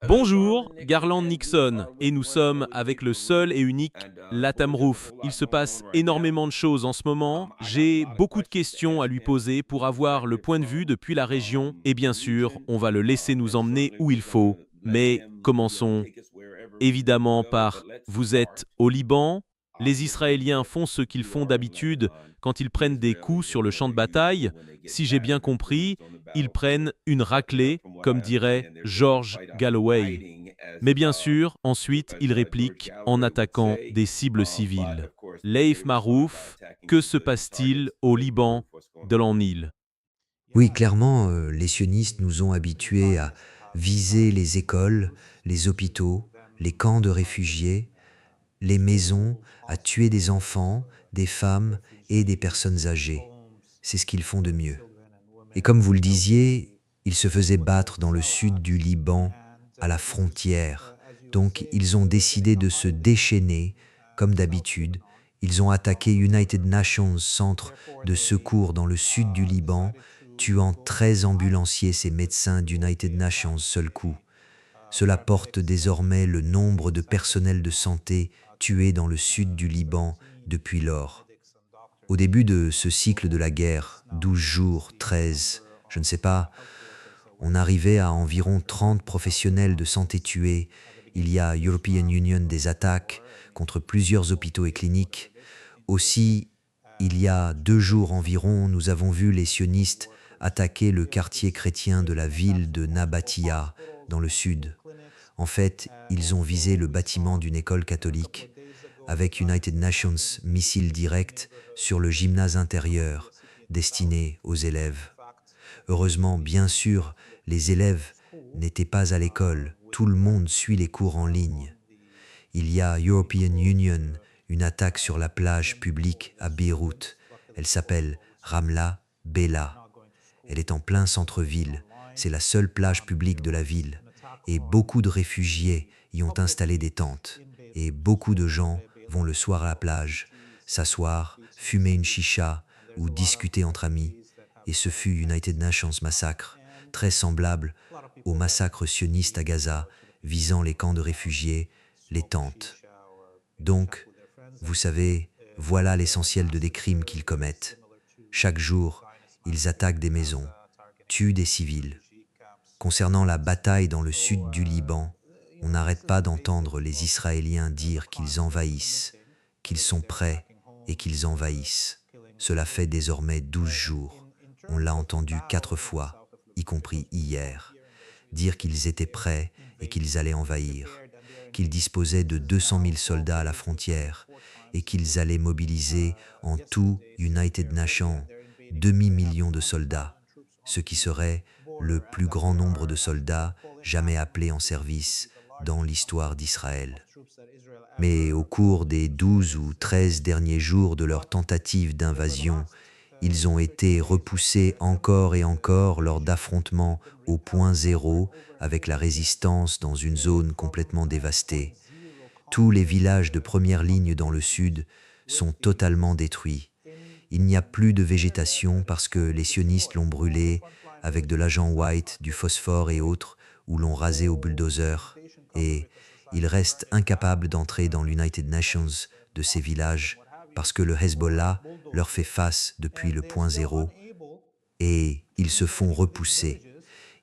Bonjour, Garland Nixon, et nous sommes avec le seul et unique Latam Roof. Il se passe énormément de choses en ce moment. J'ai beaucoup de questions à lui poser pour avoir le point de vue depuis la région, et bien sûr, on va le laisser nous emmener où il faut. Mais commençons évidemment par vous êtes au Liban. Les Israéliens font ce qu'ils font d'habitude quand ils prennent des coups sur le champ de bataille. Si j'ai bien compris, ils prennent une raclée, comme dirait George Galloway. Mais bien sûr, ensuite, ils répliquent en attaquant des cibles civiles. Leif Marouf, que se passe-t-il au Liban de l'an 1000? Oui, clairement, les sionistes nous ont habitués à viser les écoles, les hôpitaux, les camps de réfugiés, les maisons, à tuer des enfants, des femmes et des personnes âgées. C'est ce qu'ils font de mieux. Et comme vous le disiez, ils se faisaient battre dans le sud du Liban, à la frontière. Donc ils ont décidé de se déchaîner, comme d'habitude. Ils ont attaqué United Nations Centre de secours dans le sud du Liban, tuant 13 ambulanciers et médecins d'United Nations seul coup. Cela porte désormais le nombre de personnels de santé tués dans le sud du Liban depuis lors. Au début de ce cycle de la guerre, 12 jours, 13, je ne sais pas, on arrivait à environ 30 professionnels de santé tués. Il y a European Union des attaques contre plusieurs hôpitaux et cliniques. Aussi, il y a 2 jours environ, nous avons vu les sionistes attaquer le quartier chrétien de la ville de Nabatia, dans le sud. En fait, ils ont visé le bâtiment d'une école catholique avec United Nations missiles directs sur le gymnase intérieur destiné aux élèves. Heureusement, bien sûr, les élèves n'étaient pas à l'école. Tout le monde suit les cours en ligne. Il y a European Union, une attaque sur la plage publique à Beyrouth. Elle s'appelle Ramla Bella. Elle est en plein centre-ville. C'est la seule plage publique de la ville. Et beaucoup de réfugiés y ont installé des tentes. Et beaucoup de gens vont le soir à la plage, s'asseoir, fumer une chicha ou discuter entre amis. Et ce fut United Nations Massacre, très semblable au massacre sioniste à Gaza, visant les camps de réfugiés, les tentes. Donc, vous savez, voilà l'essentiel des crimes qu'ils commettent. Chaque jour, ils attaquent des maisons, tuent des civils. Concernant la bataille dans le sud du Liban, on n'arrête pas d'entendre les Israéliens dire qu'ils envahissent, qu'ils sont prêts et qu'ils envahissent. Cela fait désormais 12 jours. On l'a entendu 4 fois, y compris hier, dire qu'ils étaient prêts et qu'ils allaient envahir, qu'ils disposaient de 200 000 soldats à la frontière et qu'ils allaient mobiliser en tout United Nations demi-million de soldats, ce qui serait le plus grand nombre de soldats jamais appelés en service dans l'histoire d'Israël. Mais au cours des 12 ou 13 derniers jours de leur tentative d'invasion, ils ont été repoussés encore et encore lors d'affrontements au point zéro avec la résistance dans une zone complètement dévastée. Tous les villages de première ligne dans le sud sont totalement détruits. Il n'y a plus de végétation parce que les sionistes l'ont brûlé avec de l'agent white, du phosphore et autres, ou l'ont rasé au bulldozer. Et ils restent incapables d'entrer dans l'United Nations de ces villages parce que le Hezbollah leur fait face depuis le point zéro et ils se font repousser.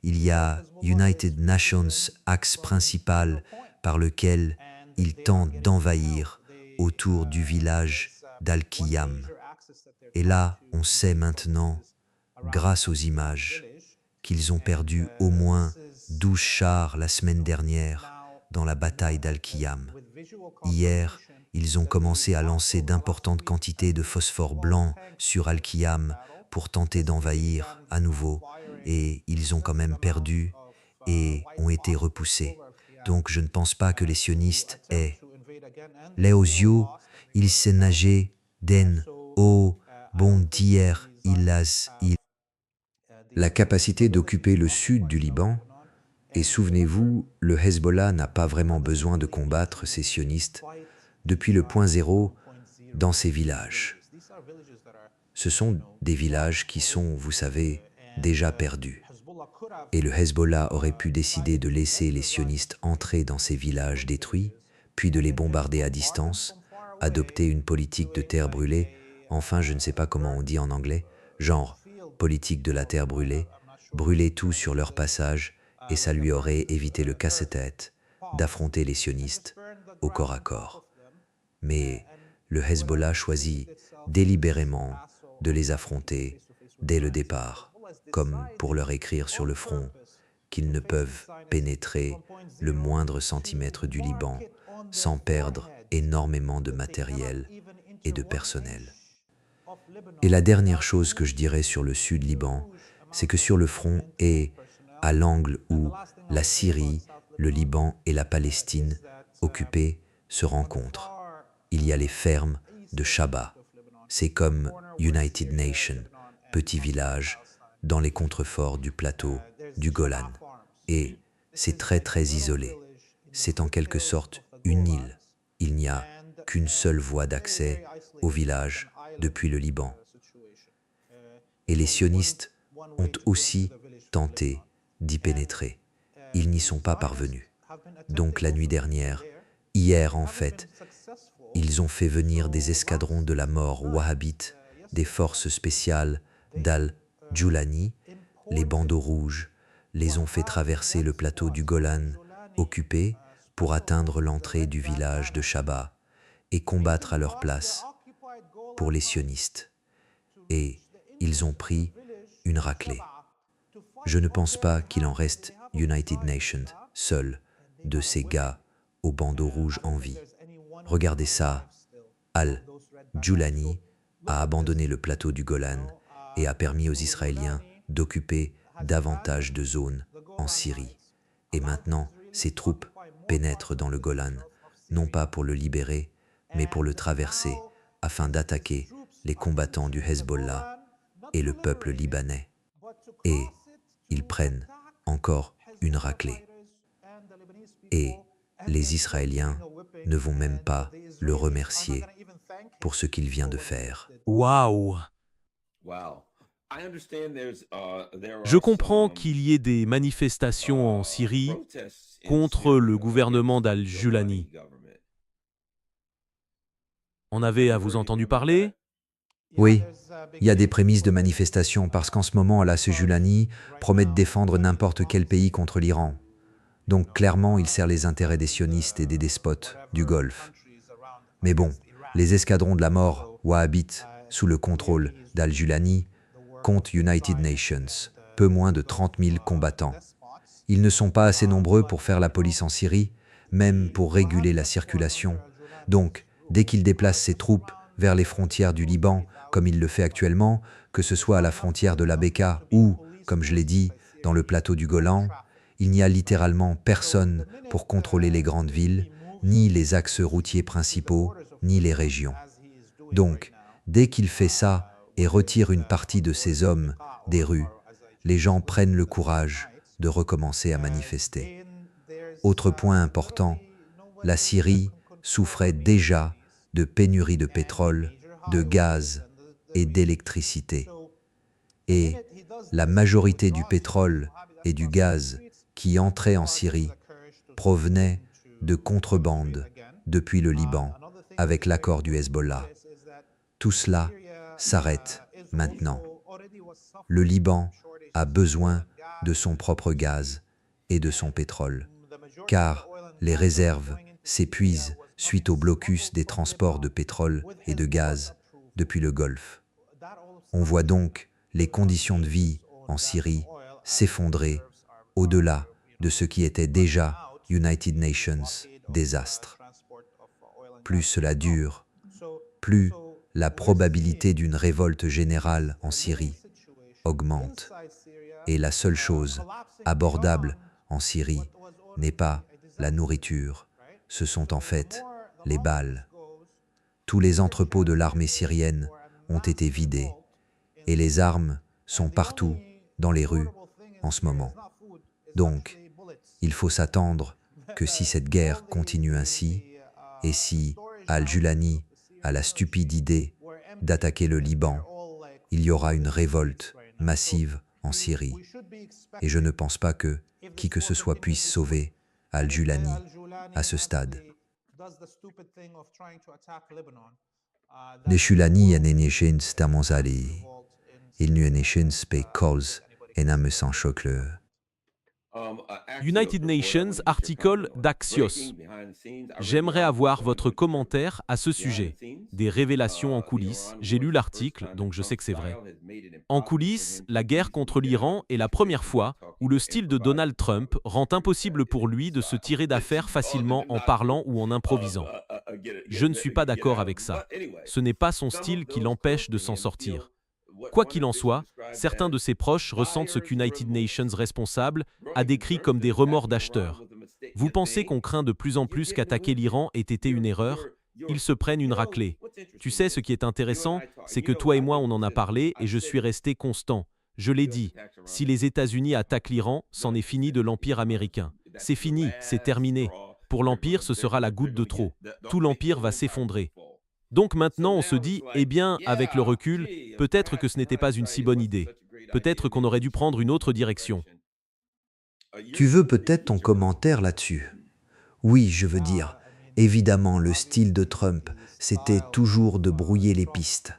Il y a United Nations axe principal par lequel ils tentent d'envahir autour du village d'Al-Qiyam. Et là, on sait maintenant, grâce aux images, qu'ils ont perdu au moins 12 chars la semaine dernière dans la bataille d'Al-Qiyam. Hier, ils ont commencé à lancer d'importantes quantités de phosphore blanc sur Al-Qiyam pour tenter d'envahir à nouveau, et ils ont quand même perdu et ont été repoussés. Donc je ne pense pas que les sionistes aient. Leosio, il s'est nagé den au bon d'hier, il la capacité d'occuper le sud du Liban. Et souvenez-vous, le Hezbollah n'a pas vraiment besoin de combattre ces sionistes depuis le point zéro dans ces villages. Ce sont des villages qui sont, vous savez, déjà perdus. Et le Hezbollah aurait pu décider de laisser les sionistes entrer dans ces villages détruits, puis de les bombarder à distance, adopter une politique de terre brûlée, enfin je ne sais pas comment on dit en anglais, genre politique de la terre brûlée, brûler tout sur leur passage, et ça lui aurait évité le casse-tête d'affronter les sionistes au corps à corps. Mais le Hezbollah choisit délibérément de les affronter dès le départ, comme pour leur écrire sur le front qu'ils ne peuvent pénétrer le moindre centimètre du Liban sans perdre énormément de matériel et de personnel. Et la dernière chose que je dirais sur le sud Liban, c'est que sur le front et à l'angle où la Syrie, le Liban et la Palestine occupées se rencontrent, il y a les fermes de Shaba. C'est comme United Nations, petit village dans les contreforts du plateau du Golan. Et c'est très isolé. C'est en quelque sorte une île. Il n'y a qu'une seule voie d'accès au village depuis le Liban. Et les sionistes ont aussi tenté d'y pénétrer. Ils n'y sont pas parvenus. Donc la nuit dernière, hier en fait, ils ont fait venir des escadrons de la mort wahhabites, des forces spéciales d'Al-Julani, les bandeaux rouges, les ont fait traverser le plateau du Golan occupé pour atteindre l'entrée du village de Shaba et combattre à leur place pour les sionistes. Et ils ont pris une raclée. Je ne pense pas qu'il en reste United Nations seul de ces gars aux bandeaux rouges en vie. Regardez ça, Al-Julani a abandonné le plateau du Golan et a permis aux Israéliens d'occuper davantage de zones en Syrie. Et maintenant, ses troupes pénètrent dans le Golan, non pas pour le libérer, mais pour le traverser, afin d'attaquer les combattants du Hezbollah et le peuple libanais. Et ils prennent encore une raclée. Et les Israéliens ne vont même pas le remercier pour ce qu'il vient de faire. Waouh! Je comprends qu'il y ait des manifestations en Syrie contre le gouvernement d'Al-Julani. En avez-vous entendu parler? Oui, il y a des prémices de manifestation parce qu'en ce moment, Al-Julani promet de défendre n'importe quel pays contre l'Iran. Donc clairement, il sert les intérêts des sionistes et des despotes du Golfe. Mais bon, les escadrons de la mort wahhabites sous le contrôle d'Al-Julani comptent United Nations, peu moins de 30 000 combattants. Ils ne sont pas assez nombreux pour faire la police en Syrie, même pour réguler la circulation. Donc, dès qu'il déplace ses troupes vers les frontières du Liban, comme il le fait actuellement, que ce soit à la frontière de la Bekaa ou, comme je l'ai dit, dans le plateau du Golan, il n'y a littéralement personne pour contrôler les grandes villes, ni les axes routiers principaux, ni les régions. Donc, dès qu'il fait ça et retire une partie de ses hommes des rues, les gens prennent le courage de recommencer à manifester. Autre point important, la Syrie souffrait déjà de pénurie de pétrole, de gaz et d'électricité. Et la majorité du pétrole et du gaz qui entrait en Syrie provenait de contrebande depuis le Liban avec l'accord du Hezbollah. Tout cela s'arrête maintenant. Le Liban a besoin de son propre gaz et de son pétrole, car les réserves s'épuisent suite au blocus des transports de pétrole et de gaz depuis le Golfe. On voit donc les conditions de vie en Syrie s'effondrer au-delà de ce qui était déjà United Nations désastre. Plus cela dure, plus la probabilité d'une révolte générale en Syrie augmente. Et la seule chose abordable en Syrie n'est pas la nourriture, ce sont en fait les balles. Tous les entrepôts de l'armée syrienne ont été vidés et les armes sont partout dans les rues en ce moment. Donc, il faut s'attendre que si cette guerre continue ainsi, et si Al-Julani a la stupide idée d'attaquer le Liban, il y aura une révolte massive en Syrie. Et je ne pense pas que qui que ce soit puisse sauver al-Julani à ce stade. Neshulani eneneșens tamozali, il nu eneșens pe cause ename chocle. United Nations, article d'Axios. J'aimerais avoir votre commentaire à ce sujet. Des révélations en coulisses, j'ai lu l'article, donc je sais que c'est vrai. En coulisses, la guerre contre l'Iran est la première fois où le style de Donald Trump rend impossible pour lui de se tirer d'affaire facilement en parlant ou en improvisant. Je ne suis pas d'accord avec ça. Ce n'est pas son style qui l'empêche de s'en sortir. Quoi qu'il en soit, certains de ses proches ressentent ce qu'United Nations responsable a décrit comme des remords d'acheteurs. Vous pensez qu'on craint de plus en plus qu'attaquer l'Iran ait été une erreur ? Ils se prennent une raclée. Tu sais, ce qui est intéressant, c'est que toi et moi on en a parlé et je suis resté constant. Je l'ai dit, si les États-Unis attaquent l'Iran, c'en est fini de l'Empire américain. C'est fini, c'est terminé. Pour l'Empire, ce sera la goutte de trop. Tout l'Empire va s'effondrer. Donc maintenant on se dit, eh bien, avec le recul, peut-être que ce n'était pas une si bonne idée. Peut-être qu'on aurait dû prendre une autre direction. Tu veux peut-être ton commentaire là-dessus? Oui, je veux dire, évidemment, le style de Trump, c'était toujours de brouiller les pistes.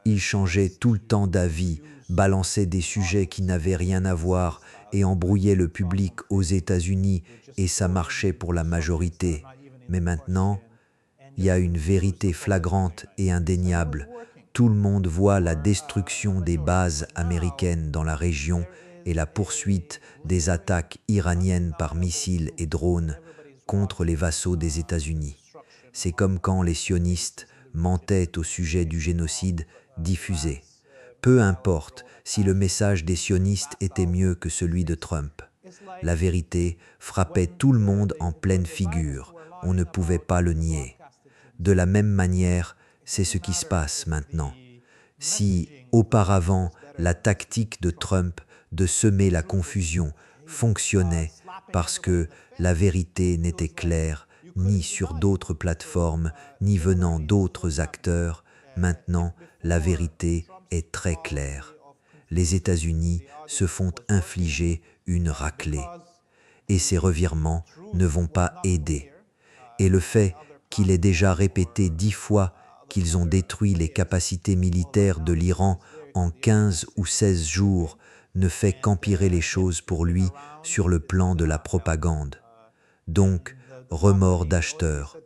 Il changeait tout le temps d'avis, balançait des sujets qui n'avaient rien à voir et embrouillait le public aux États-Unis, et ça marchait pour la majorité. Mais maintenant, il y a une vérité flagrante et indéniable. Tout le monde voit la destruction des bases américaines dans la région et la poursuite des attaques iraniennes par missiles et drones contre les vassaux des États-Unis. C'est comme quand les sionistes mentaient au sujet du génocide diffusé. Peu importe si le message des sionistes était mieux que celui de Trump. La vérité frappait tout le monde en pleine figure. On ne pouvait pas le nier. De la même manière, c'est ce qui se passe maintenant. Si, auparavant, la tactique de Trump de semer la confusion fonctionnait parce que la vérité n'était claire ni sur d'autres plateformes, ni venant d'autres acteurs, maintenant, la vérité est très claire. Les États-Unis se font infliger une raclée. Et ces revirements ne vont pas aider. Et le fait qu'il ait déjà répété 10 fois qu'ils ont détruit les capacités militaires de l'Iran en 15 ou 16 jours ne fait qu'empirer les choses pour lui sur le plan de la propagande. Donc, remords d'acheteurs.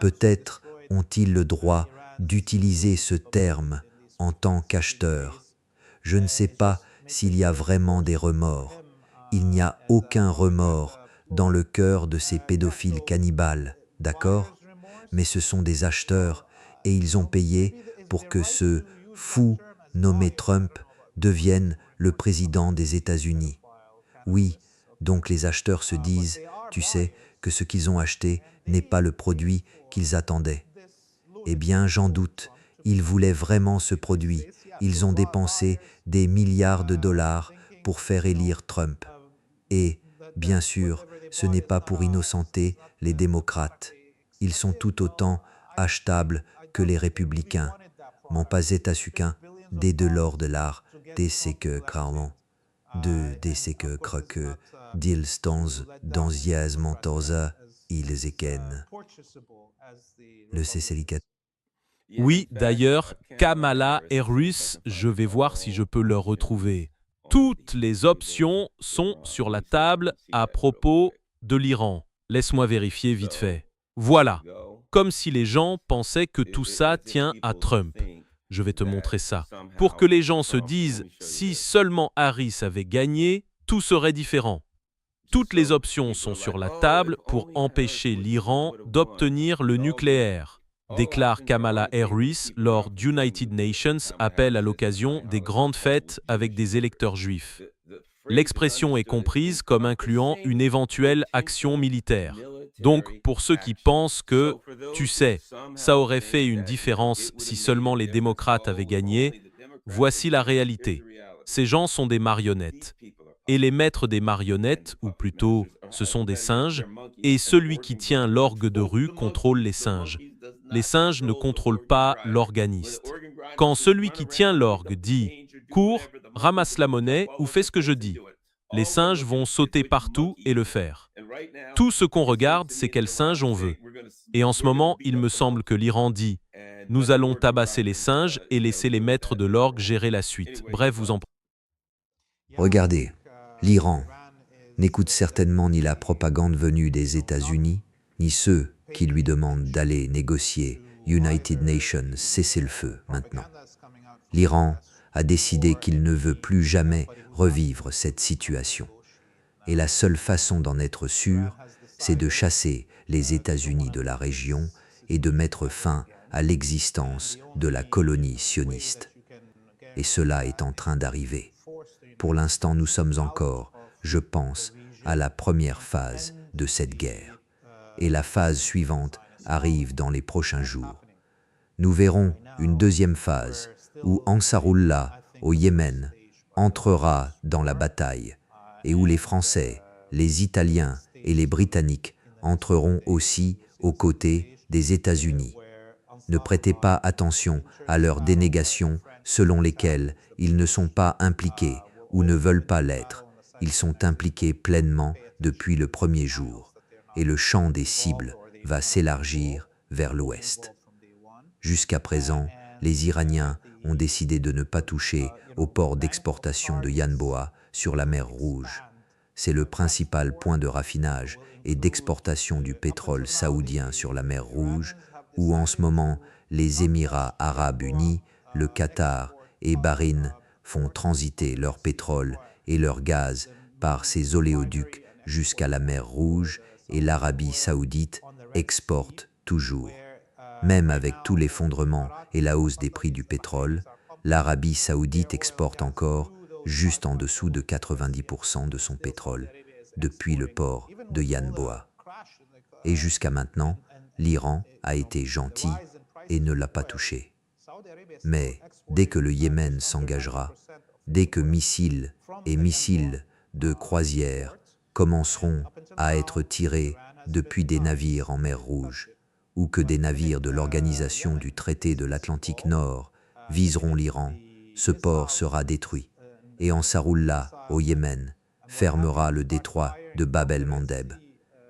Peut-être ont-ils le droit d'utiliser ce terme en tant qu'acheteurs. Je ne sais pas s'il y a vraiment des remords. Il n'y a aucun remords dans le cœur de ces pédophiles cannibales, d'accord ? Mais ce sont des acheteurs et ils ont payé pour que ce fou nommé Trump devienne le président des États-Unis. Oui, donc les acheteurs se disent, tu sais, que ce qu'ils ont acheté n'est pas le produit qu'ils attendaient. Eh bien, j'en doute, ils voulaient vraiment ce produit. Ils ont dépensé des milliards de dollars pour faire élire Trump. Et, bien sûr, ce n'est pas pour innocenter les démocrates. Ils sont tout autant achetables que les républicains. Mon pas étasuquin, des de l'or de l'art, des c'est que cralon, des c'est que croque, d'ils stons, dans yaz mentorza, ils éken. Le cécélicat. Oui, d'ailleurs, Kamala Harris, je vais voir si je peux le retrouver. Toutes les options sont sur la table à propos de l'Iran. Laisse-moi vérifier vite fait. Voilà, comme si les gens pensaient que tout ça tient à Trump. Je vais te montrer ça. Pour que les gens se disent, si seulement Harris avait gagné, tout serait différent. Toutes les options sont sur la table pour empêcher l'Iran d'obtenir le nucléaire, déclare Kamala Harris lors d'United Nations appel à l'occasion des grandes fêtes avec des électeurs juifs. L'expression est comprise comme incluant une éventuelle action militaire. Donc, pour ceux qui pensent que, tu sais, ça aurait fait une différence si seulement les démocrates avaient gagné, voici la réalité. Ces gens sont des marionnettes. Et les maîtres des marionnettes, ou plutôt, ce sont des singes, et celui qui tient l'orgue de rue contrôle les singes. Les singes ne contrôlent pas l'organiste. Quand celui qui tient l'orgue dit « cours », ramasse la monnaie ou fais ce que je dis. Les singes vont sauter partout et le faire. Tout ce qu'on regarde, c'est quel singe on veut. Et en ce moment, il me semble que l'Iran dit « Nous allons tabasser les singes et laisser les maîtres de l'orgue gérer la suite ». Bref, vous en... Regardez, l'Iran n'écoute certainement ni la propagande venue des États-Unis, ni ceux qui lui demandent d'aller négocier United Nations cessez-le-feu maintenant. L'Iran a décidé qu'il ne veut plus jamais revivre cette situation. Et la seule façon d'en être sûr, c'est de chasser les États-Unis de la région et de mettre fin à l'existence de la colonie sioniste. Et cela est en train d'arriver. Pour l'instant, nous sommes encore, je pense, à la première phase de cette guerre. Et la phase suivante arrive dans les prochains jours. Nous verrons une deuxième phase où Ansarullah, au Yémen, entrera dans la bataille et où les Français, les Italiens et les Britanniques entreront aussi aux côtés des États-Unis. Ne prêtez pas attention à leurs dénégations selon lesquelles ils ne sont pas impliqués ou ne veulent pas l'être. Ils sont impliqués pleinement depuis le premier jour et le champ des cibles va s'élargir vers l'ouest. Jusqu'à présent, les Iraniens ont décidé de ne pas toucher au port d'exportation de Yanboa sur la mer Rouge. C'est le principal point de raffinage et d'exportation du pétrole saoudien sur la mer Rouge, où en ce moment les Émirats arabes unis, le Qatar et Bahreïn font transiter leur pétrole et leur gaz par ces oléoducs jusqu'à la mer Rouge et l'Arabie saoudite exporte toujours. Même avec tout l'effondrement et la hausse des prix du pétrole, l'Arabie saoudite exporte encore juste en dessous de 90% de son pétrole depuis le port de Yanboa. Et jusqu'à maintenant, l'Iran a été gentil et ne l'a pas touché. Mais dès que le Yémen s'engagera, dès que missiles et missiles de croisière commenceront à être tirés depuis des navires en mer Rouge, ou que des navires de l'Organisation du traité de l'Atlantique Nord viseront l'Iran, ce port sera détruit. Et Ansarullah, au Yémen, fermera le détroit de Bab el-Mandeb.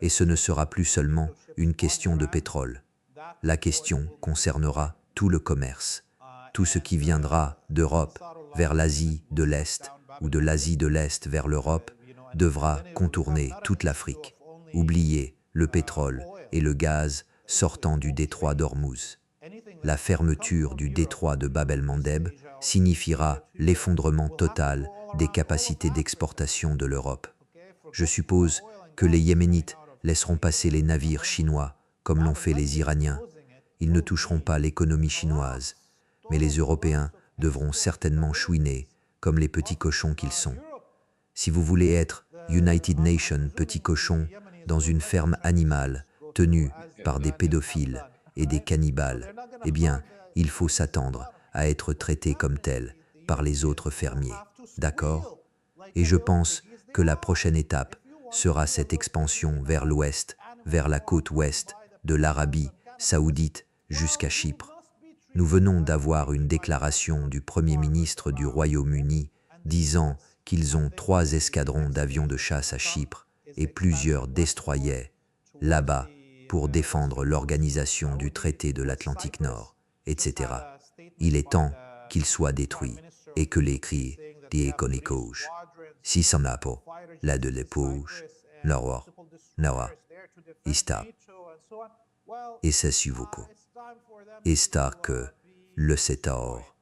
Et ce ne sera plus seulement une question de pétrole. La question concernera tout le commerce, tout ce qui viendra d'Europe vers l'Asie de l'Est ou de l'Asie de l'Est vers l'Europe devra contourner toute l'Afrique. Oubliez le pétrole et le gaz sortant du détroit d'Ormuz. La fermeture du détroit de Bab el-Mandeb signifiera l'effondrement total des capacités d'exportation de l'Europe. Je suppose que les Yéménites laisseront passer les navires chinois comme l'ont fait les Iraniens. Ils ne toucheront pas l'économie chinoise, mais les Européens devront certainement chouiner comme les petits cochons qu'ils sont. Si vous voulez être United Nations petits cochons dans une ferme animale tenue par des pédophiles et des cannibales, eh bien, il faut s'attendre à être traité comme tel par les autres fermiers. D'accord? Et je pense que la prochaine étape sera cette expansion vers l'ouest, vers la côte ouest de l'Arabie saoudite jusqu'à Chypre. Nous venons d'avoir une déclaration du Premier ministre du Royaume-Uni disant qu'ils ont 3 escadrons d'avions de chasse à Chypre et plusieurs destroyers là-bas pour défendre l'organisation du traité de l'Atlantique Nord, etc. Il est temps qu'ils soient détruits et que les cris des éconicouches, si ça n'a pas, la de l'épouse, Noah, Ista, et c'est suivoko. Ista que le Sétor,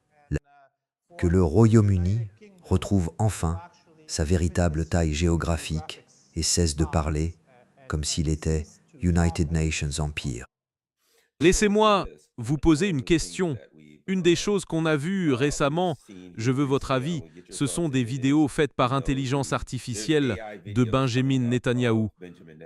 que le Royaume-Uni retrouve enfin sa véritable taille géographique et cesse de parler comme s'il était United Nations Empire. Laissez-moi vous poser une question. Une des choses qu'on a vues récemment, je veux votre avis, ce sont des vidéos faites par intelligence artificielle de Benjamin Netanyahou.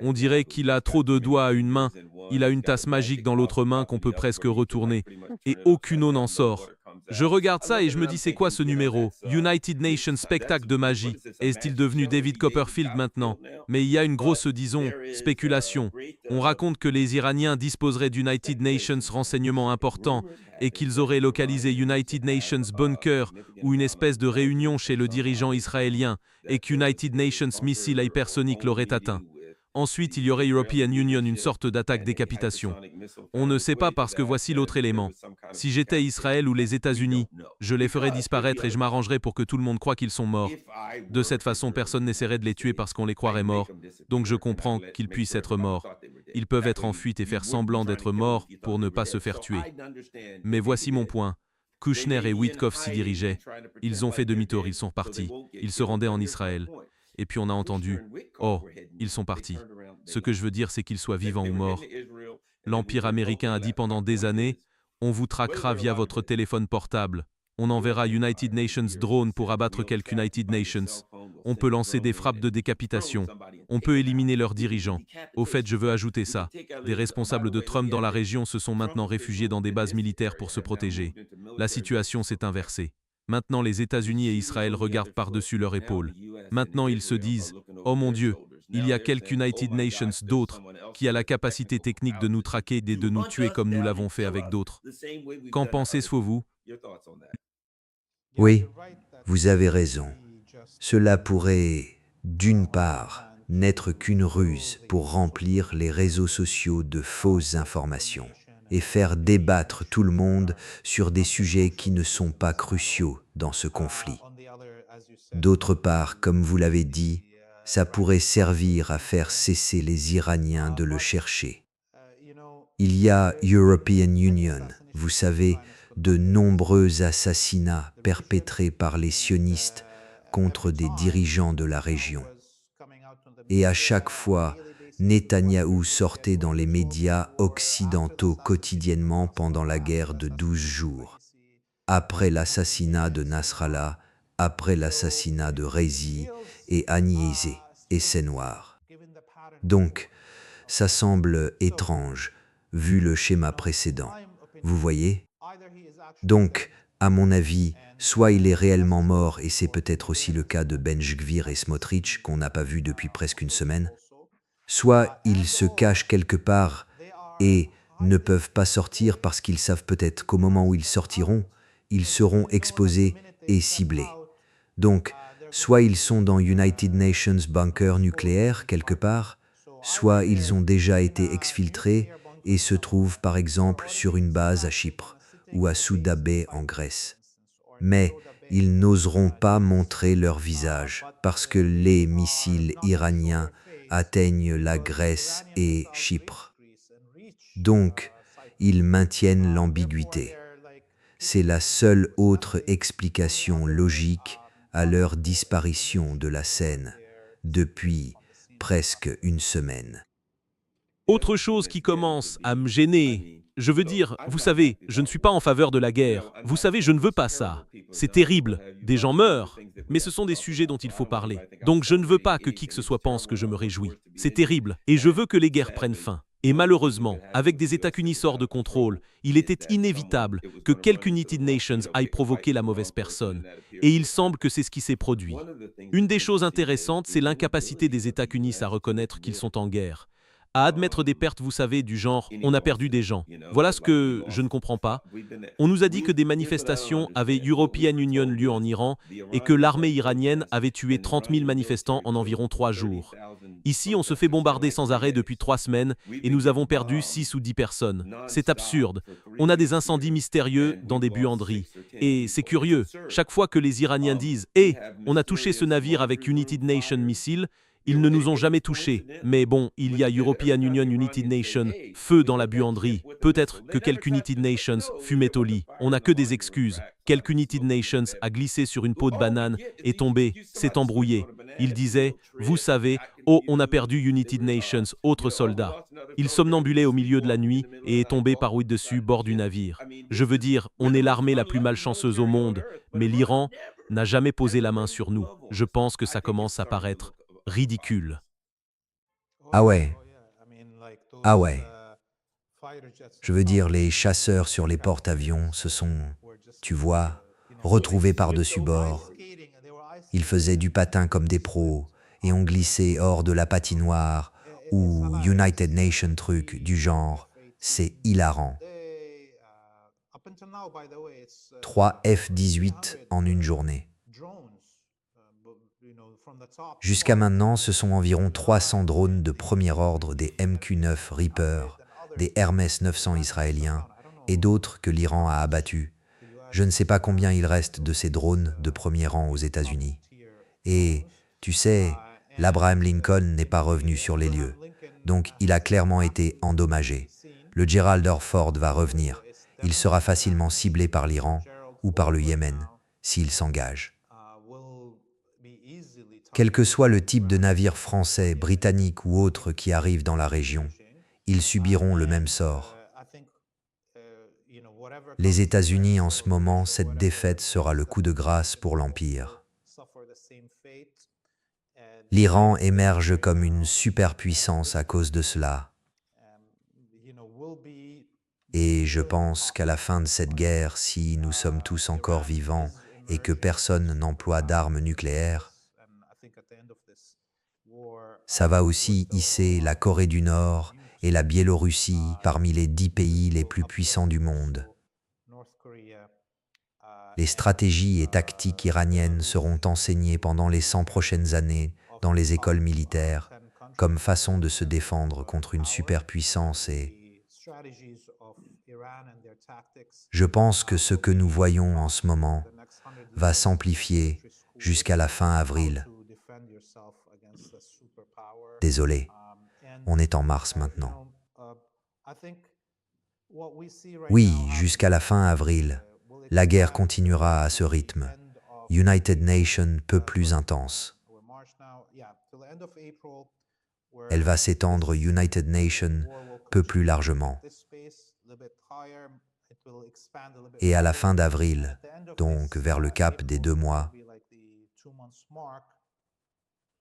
On dirait qu'il a trop de doigts à une main, il a une tasse magique dans l'autre main qu'on peut presque retourner, et aucune eau n'en sort. Je regarde ça et je me dis c'est quoi ce numéro? United Nations spectacle de magie. Est-il devenu David Copperfield maintenant? Mais il y a une grosse, disons, spéculation. On raconte que les Iraniens disposeraient d'United Nations renseignements importants et qu'ils auraient localisé United Nations bunker ou une espèce de réunion chez le dirigeant israélien et qu'United Nations missile hypersonique l'aurait atteint. Ensuite, il y aurait European Union, une sorte d'attaque décapitation. On ne sait pas parce que voici l'autre élément. Si j'étais Israël ou les États-Unis, je les ferais disparaître et je m'arrangerais pour que tout le monde croie qu'ils sont morts. De cette façon, personne n'essaierait de les tuer parce qu'on les croirait morts, donc je comprends qu'ils puissent être morts. Ils peuvent être en fuite et faire semblant d'être morts pour ne pas se faire tuer. Mais voici mon point. Kushner et Witkoff s'y dirigeaient. Ils ont fait demi-tour, ils sont partis. Ils se rendaient en Israël. Et puis on a entendu « Oh, ils sont partis ». Ce que je veux dire, c'est qu'ils soient vivants ou morts. L'Empire américain a dit pendant des années « On vous traquera via votre téléphone portable. On enverra United Nations drone pour abattre quelques United Nations. On peut lancer des frappes de décapitation. On peut éliminer leurs dirigeants. Au fait, je veux ajouter ça. Des responsables de Trump dans la région se sont maintenant réfugiés dans des bases militaires pour se protéger. La situation s'est inversée. Maintenant, les États-Unis et Israël regardent par-dessus leur épaule. Maintenant, ils se disent « Oh mon Dieu, il y a quelques United Nations d'autres qui a la capacité technique de nous traquer et de nous tuer comme nous l'avons fait avec d'autres. » Qu'en pensez-vous? Oui, vous avez raison. Cela pourrait, d'une part, n'être qu'une ruse pour remplir les réseaux sociaux de fausses informations et faire débattre tout le monde sur des sujets qui ne sont pas cruciaux dans ce conflit. D'autre part, comme vous l'avez dit, ça pourrait servir à faire cesser les Iraniens de le chercher. Il y a European Union, vous savez, de nombreux assassinats perpétrés par les sionistes contre des dirigeants de la région. Et à chaque fois, Netanyahou sortait dans les médias occidentaux quotidiennement pendant la guerre de 12 jours. Après l'assassinat de Nasrallah, après l'assassinat de Rezi et Agnese et Senwar. Donc, ça semble étrange, vu le schéma précédent. Vous voyez? Donc, à mon avis, soit il est réellement mort et c'est peut-être aussi le cas de Ben-Gvir et Smotrich qu'on n'a pas vu depuis presque une semaine, soit ils se cachent quelque part et ne peuvent pas sortir parce qu'ils savent peut-être qu'au moment où ils sortiront, ils seront exposés et ciblés. Donc, soit ils sont dans United Nations bunker nucléaire quelque part, soit ils ont déjà été exfiltrés et se trouvent par exemple sur une base à Chypre ou à Souda Bay en Grèce. Mais ils n'oseront pas montrer leur visage parce que les missiles iraniens atteignent la Grèce et Chypre. Donc, ils maintiennent l'ambiguïté. C'est la seule autre explication logique à leur disparition de la scène depuis presque une semaine. Autre chose qui commence à me gêner, je veux dire, vous savez, je ne suis pas en faveur de la guerre. Vous savez, je ne veux pas ça. C'est terrible. Des gens meurent. Mais ce sont des sujets dont il faut parler. Donc je ne veux pas que qui que ce soit pense que je me réjouis. C'est terrible. Et je veux que les guerres prennent fin. Et malheureusement, avec des États unis hors de contrôle, il était inévitable que quelques United Nations aillent provoquer la mauvaise personne. Et il semble que c'est ce qui s'est produit. Une des choses intéressantes, c'est l'incapacité des États unis à reconnaître qu'ils sont en guerre. À admettre des pertes, vous savez, du genre « on a perdu des gens ». Voilà ce que je ne comprends pas. On nous a dit que des manifestations avaient European Union lieu en Iran et que l'armée iranienne avait tué 30 000 manifestants en environ 3 jours. Ici, on se fait bombarder sans arrêt depuis 3 semaines et nous avons perdu 6 ou 10 personnes. C'est absurde. On a des incendies mystérieux dans des buanderies. Et c'est curieux, chaque fois que les Iraniens disent « Eh, on a touché ce navire avec United Nations missiles », ils ne nous ont jamais touchés, mais bon, il y a European Union United Nations, feu dans la buanderie. Peut-être que quelques United Nations fumaient au lit. On n'a que des excuses. Quelques United Nations a glissé sur une peau de banane, est tombé, s'est embrouillé. Il disait, vous savez, oh, on a perdu United Nations, autre soldat. Il somnambulait au milieu de la nuit et est tombé par dessus bord du navire. Je veux dire, on est l'armée la plus malchanceuse au monde, mais l'Iran n'a jamais posé la main sur nous. Je pense que ça commence à paraître ridicule. Ah ouais, ah ouais. Je veux dire, les chasseurs sur les porte-avions, ce sont tu vois, retrouvés par-dessus bord. Ils faisaient du patin comme des pros et ont glissé hors de la patinoire ou United Nations truc du genre. C'est hilarant. 3 F-18 en une journée. Jusqu'à maintenant, ce sont environ 300 drones de premier ordre des MQ-9 Reaper, des Hermes 900 israéliens et d'autres que l'Iran a abattus. Je ne sais pas combien il reste de ces drones de premier rang aux États-Unis. Et, tu sais, l'Abraham Lincoln n'est pas revenu sur les lieux, donc il a clairement été endommagé. Le Gerald R. Ford va revenir. Il sera facilement ciblé par l'Iran ou par le Yémen, s'il s'engage. Quel que soit le type de navire français, britannique ou autre qui arrive dans la région, ils subiront le même sort. Les États-Unis, en ce moment, cette défaite sera le coup de grâce pour l'Empire. L'Iran émerge comme une superpuissance à cause de cela. Et je pense qu'à la fin de cette guerre, si nous sommes tous encore vivants et que personne n'emploie d'armes nucléaires, ça va aussi hisser la Corée du Nord et la Biélorussie parmi les 10 pays les plus puissants du monde. Les stratégies et tactiques iraniennes seront enseignées pendant les 100 prochaines années dans les écoles militaires comme façon de se défendre contre une superpuissance et je pense que ce que nous voyons en ce moment va s'amplifier jusqu'à la fin avril. Désolé, on est en mars maintenant. Oui, jusqu'à la fin avril, la guerre continuera à ce rythme. United Nations peu plus intense. Elle va s'étendre United Nations peu plus largement. Et à la fin d'avril, donc vers le cap des 2 mois,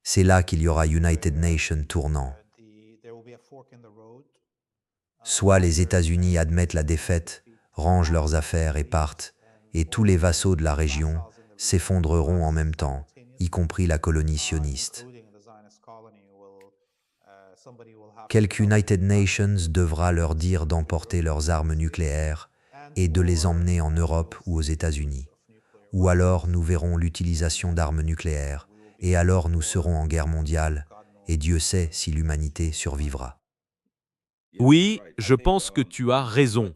c'est là qu'il y aura United Nations tournant. Soit les États-Unis admettent la défaite, rangent leurs affaires et partent, et tous les vassaux de la région s'effondreront en même temps, y compris la colonie sioniste. Quelque United Nations devra leur dire d'emporter leurs armes nucléaires et de les emmener en Europe ou aux États-Unis. Ou alors nous verrons l'utilisation d'armes nucléaires, et alors nous serons en guerre mondiale, et Dieu sait si l'humanité survivra. Oui, je pense que tu as raison.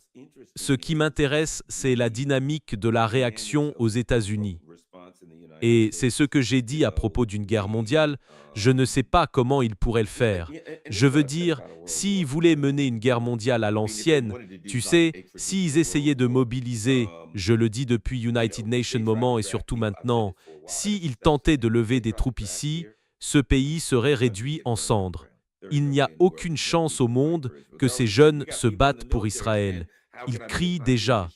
Ce qui m'intéresse, c'est la dynamique de la réaction aux États-Unis. Et c'est ce que j'ai dit à propos d'une guerre mondiale, je ne sais pas comment ils pourraient le faire. Je veux dire, s'ils voulaient mener une guerre mondiale à l'ancienne, tu sais, s'ils essayaient de mobiliser, je le dis depuis United Nations moment et surtout maintenant, s'ils tentaient de lever des troupes ici, ce pays serait réduit en cendres. Il n'y a aucune chance au monde que ces jeunes se battent pour Israël. Ils crient déjà.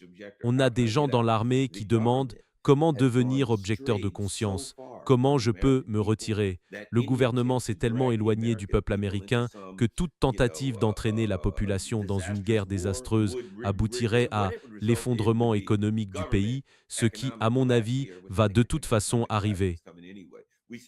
On a des gens dans l'armée qui demandent comment devenir objecteur de conscience, comment je peux me retirer. Le gouvernement s'est tellement éloigné du peuple américain que toute tentative d'entraîner la population dans une guerre désastreuse aboutirait à l'effondrement économique du pays, ce qui, à mon avis, va de toute façon arriver.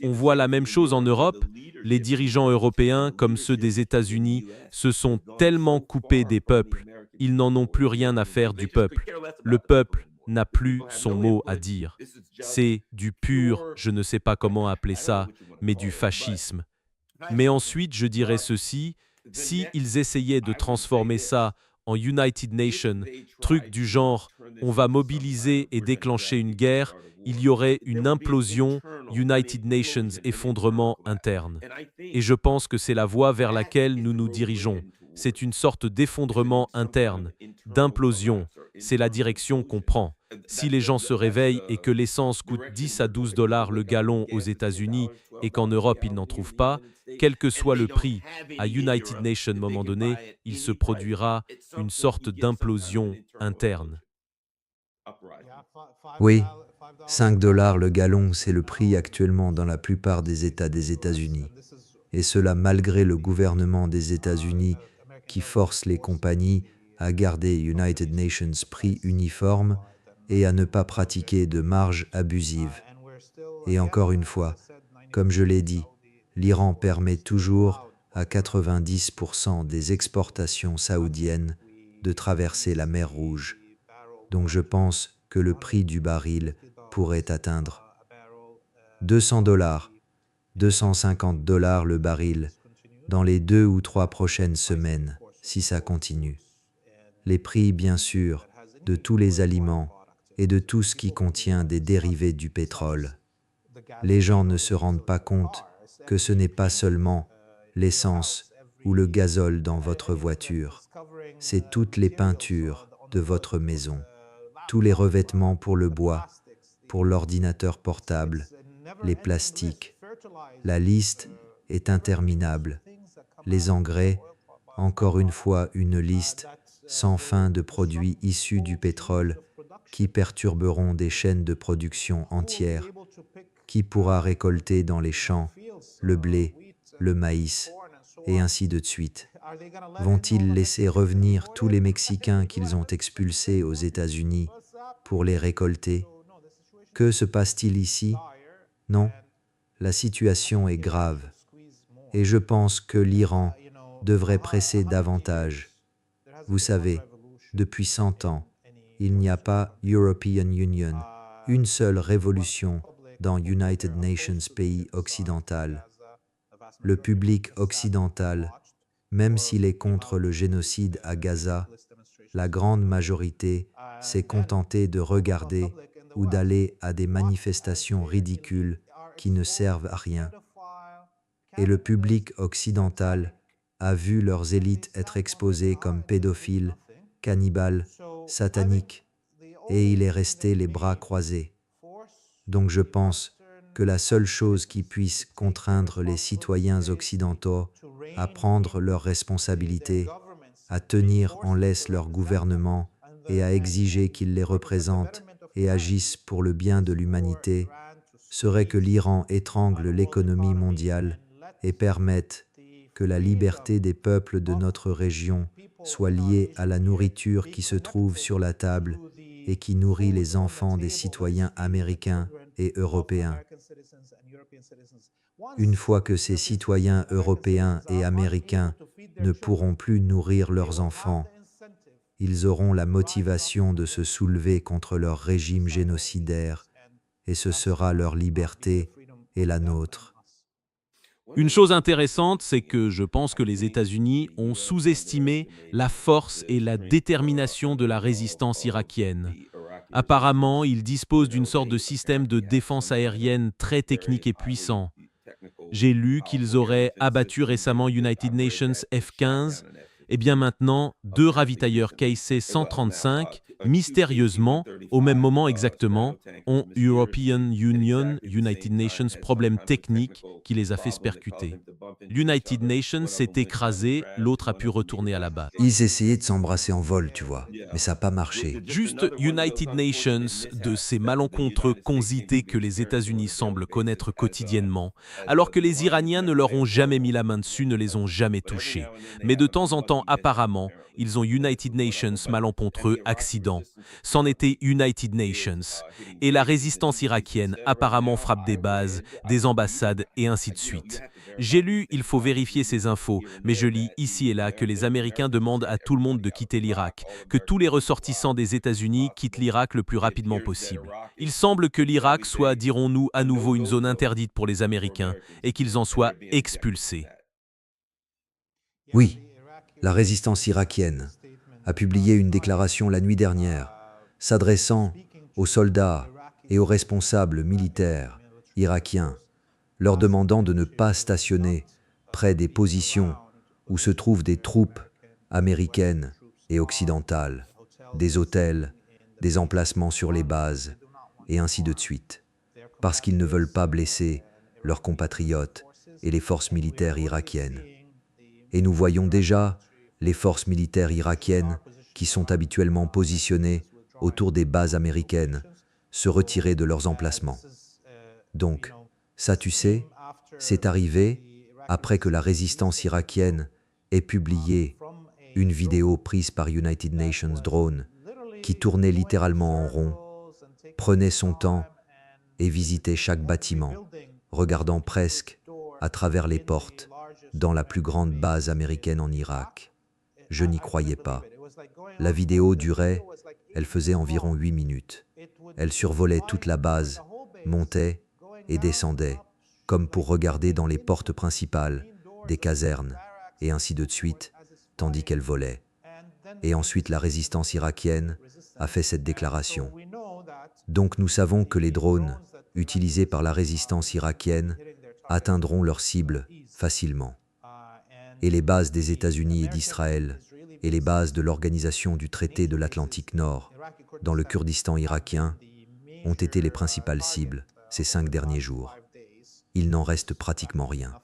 On voit la même chose en Europe. Les dirigeants européens, comme ceux des États-Unis, se sont tellement coupés des peuples, ils n'en ont plus rien à faire du peuple. Le peuple n'a plus son mot à dire. C'est du pur, je ne sais pas comment appeler ça, mais du fascisme. Mais ensuite, je dirais ceci, si ils essayaient de transformer ça en United Nations, truc du genre, on va mobiliser et déclencher une guerre, il y aurait une implosion, United Nations effondrement interne. Et je pense que c'est la voie vers laquelle nous nous dirigeons. C'est une sorte d'effondrement interne, d'implosion. C'est la direction qu'on prend. Si les gens se réveillent et que l'essence coûte 10 à 12 dollars le gallon aux États-Unis et qu'en Europe ils n'en trouvent pas, quel que soit le prix, à United Nations, à un moment donné, il se produira une sorte d'implosion interne. Oui, 5 dollars le gallon, c'est le prix actuellement dans la plupart des États des États-Unis. Et cela malgré le gouvernement des États-Unis qui force les compagnies à garder United Nations prix uniforme et à ne pas pratiquer de marge abusive. Et encore une fois, comme je l'ai dit, l'Iran permet toujours à 90% des exportations saoudiennes de traverser la mer Rouge. Donc je pense que le prix du baril pourrait atteindre 200 dollars, 250 dollars le baril dans les 2 ou 3 prochaines semaines, si ça continue. Les prix, bien sûr, de tous les aliments et de tout ce qui contient des dérivés du pétrole. Les gens ne se rendent pas compte que ce n'est pas seulement l'essence ou le gazole dans votre voiture, c'est toutes les peintures de votre maison, tous les revêtements pour le bois, pour l'ordinateur portable, les plastiques. La liste est interminable. Les engrais, encore une fois une liste sans fin de produits issus du pétrole qui perturberont des chaînes de production entières. Qui pourra récolter dans les champs le blé, le maïs, et ainsi de suite? Vont-ils laisser revenir tous les Mexicains qu'ils ont expulsés aux États-Unis pour les récolter? Que se passe-t-il ici? Non, la situation est grave. Et je pense que l'Iran devrait presser davantage. Vous savez, depuis 100 ans, il n'y a pas European Union, une seule révolution dans United Nations pays occidental. Le public occidental, même s'il est contre le génocide à Gaza, la grande majorité s'est contentée de regarder ou d'aller à des manifestations ridicules qui ne servent à rien. Et le public occidental a vu leurs élites être exposées comme pédophiles, cannibales, sataniques, et il est resté les bras croisés. Donc je pense que la seule chose qui puisse contraindre les citoyens occidentaux à prendre leurs responsabilités, à tenir en laisse leur gouvernement et à exiger qu'ils les représentent et agissent pour le bien de l'humanité, serait que l'Iran étrangle l'économie mondiale et permette que la liberté des peuples de notre région soit liée à la nourriture qui se trouve sur la table et qui nourrit les enfants des citoyens américains et européens. Une fois que ces citoyens européens et américains ne pourront plus nourrir leurs enfants, ils auront la motivation de se soulever contre leur régime génocidaire et ce sera leur liberté et la nôtre. Une chose intéressante, c'est que je pense que les États-Unis ont sous-estimé la force et la détermination de la résistance irakienne. Apparemment, ils disposent d'une sorte de système de défense aérienne très technique et puissant. J'ai lu qu'ils auraient abattu récemment United Nations F-15. Et bien maintenant, 2 ravitailleurs KC-135, mystérieusement, au même moment exactement, ont European Union, United Nations problème technique qui les a fait se percuter. L'United Nations s'est écrasé, l'autre a pu retourner à la base. Ils essayaient de s'embrasser en vol, tu vois, mais ça n'a pas marché. Juste United Nations, de ces malencontreux consités que les États-Unis semblent connaître quotidiennement, alors que les Iraniens ne leur ont jamais mis la main dessus, ne les ont jamais touchés. Mais de temps en temps, apparemment, ils ont United Nations malencontreux accident. C'en était United Nations. Et la résistance irakienne apparemment frappe des bases, des ambassades et ainsi de suite. J'ai lu, il faut vérifier ces infos, mais je lis ici et là que les Américains demandent à tout le monde de quitter l'Irak, que tous les ressortissants des États-Unis quittent l'Irak le plus rapidement possible. Il semble que l'Irak soit, dirons-nous, à nouveau une zone interdite pour les Américains et qu'ils en soient expulsés. Oui, la résistance irakienne a publié une déclaration la nuit dernière, s'adressant aux soldats et aux responsables militaires irakiens, leur demandant de ne pas stationner près des positions où se trouvent des troupes américaines et occidentales, des hôtels, des emplacements sur les bases, et ainsi de suite, parce qu'ils ne veulent pas blesser leurs compatriotes et les forces militaires irakiennes. Et nous voyons déjà les forces militaires irakiennes qui sont habituellement positionnées autour des bases américaines se retirer de leurs emplacements. Donc, ça tu sais, c'est arrivé après que la résistance irakienne ait publié une vidéo prise par United Nations Drone qui tournait littéralement en rond prenait son temps et visitait chaque bâtiment, regardant presque à travers les portes dans la plus grande base américaine en Irak. Je n'y croyais pas. La vidéo durait, elle faisait environ 8 minutes. Elle survolait toute la base, montait et descendait, comme pour regarder dans les portes principales des casernes, et ainsi de suite, tandis qu'elle volait. Et ensuite la résistance irakienne a fait cette déclaration. Donc nous savons que les drones utilisés par la résistance irakienne atteindront leurs cibles facilement. Et les bases des États-Unis et d'Israël, et les bases de l'Organisation du Traité de l'Atlantique Nord, dans le Kurdistan irakien, ont été les principales cibles ces 5 derniers jours. Il n'en reste pratiquement rien.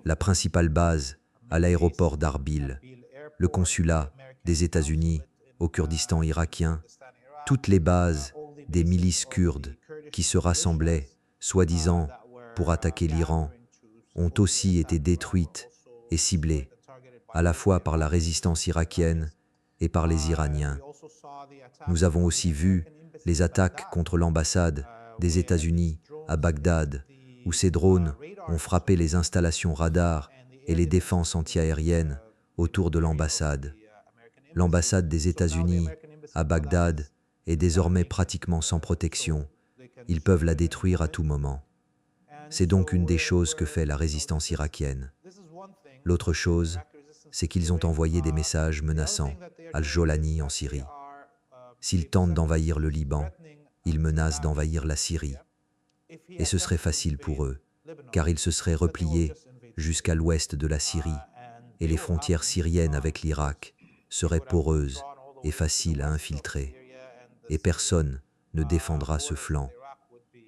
La principale base à l'aéroport d'Arbil, le consulat des États-Unis au Kurdistan irakien, toutes les bases des milices kurdes qui se rassemblaient, soi-disant, pour attaquer l'Iran, ont aussi été détruites et ciblées, à la fois par la résistance irakienne et par les Iraniens. Nous avons aussi vu les attaques contre l'ambassade des États-Unis à Bagdad, où ces drones ont frappé les installations radars et les défenses antiaériennes autour de l'ambassade. L'ambassade des États-Unis à Bagdad est désormais pratiquement sans protection. Ils peuvent la détruire à tout moment. C'est donc une des choses que fait la résistance irakienne. L'autre chose, c'est qu'ils ont envoyé des messages menaçant Al-Jolani en Syrie. S'ils tentent d'envahir le Liban, ils menacent d'envahir la Syrie. Et ce serait facile pour eux, car ils se seraient repliés jusqu'à l'ouest de la Syrie, et les frontières syriennes avec l'Irak seraient poreuses et faciles à infiltrer. Et personne ne défendra ce flanc.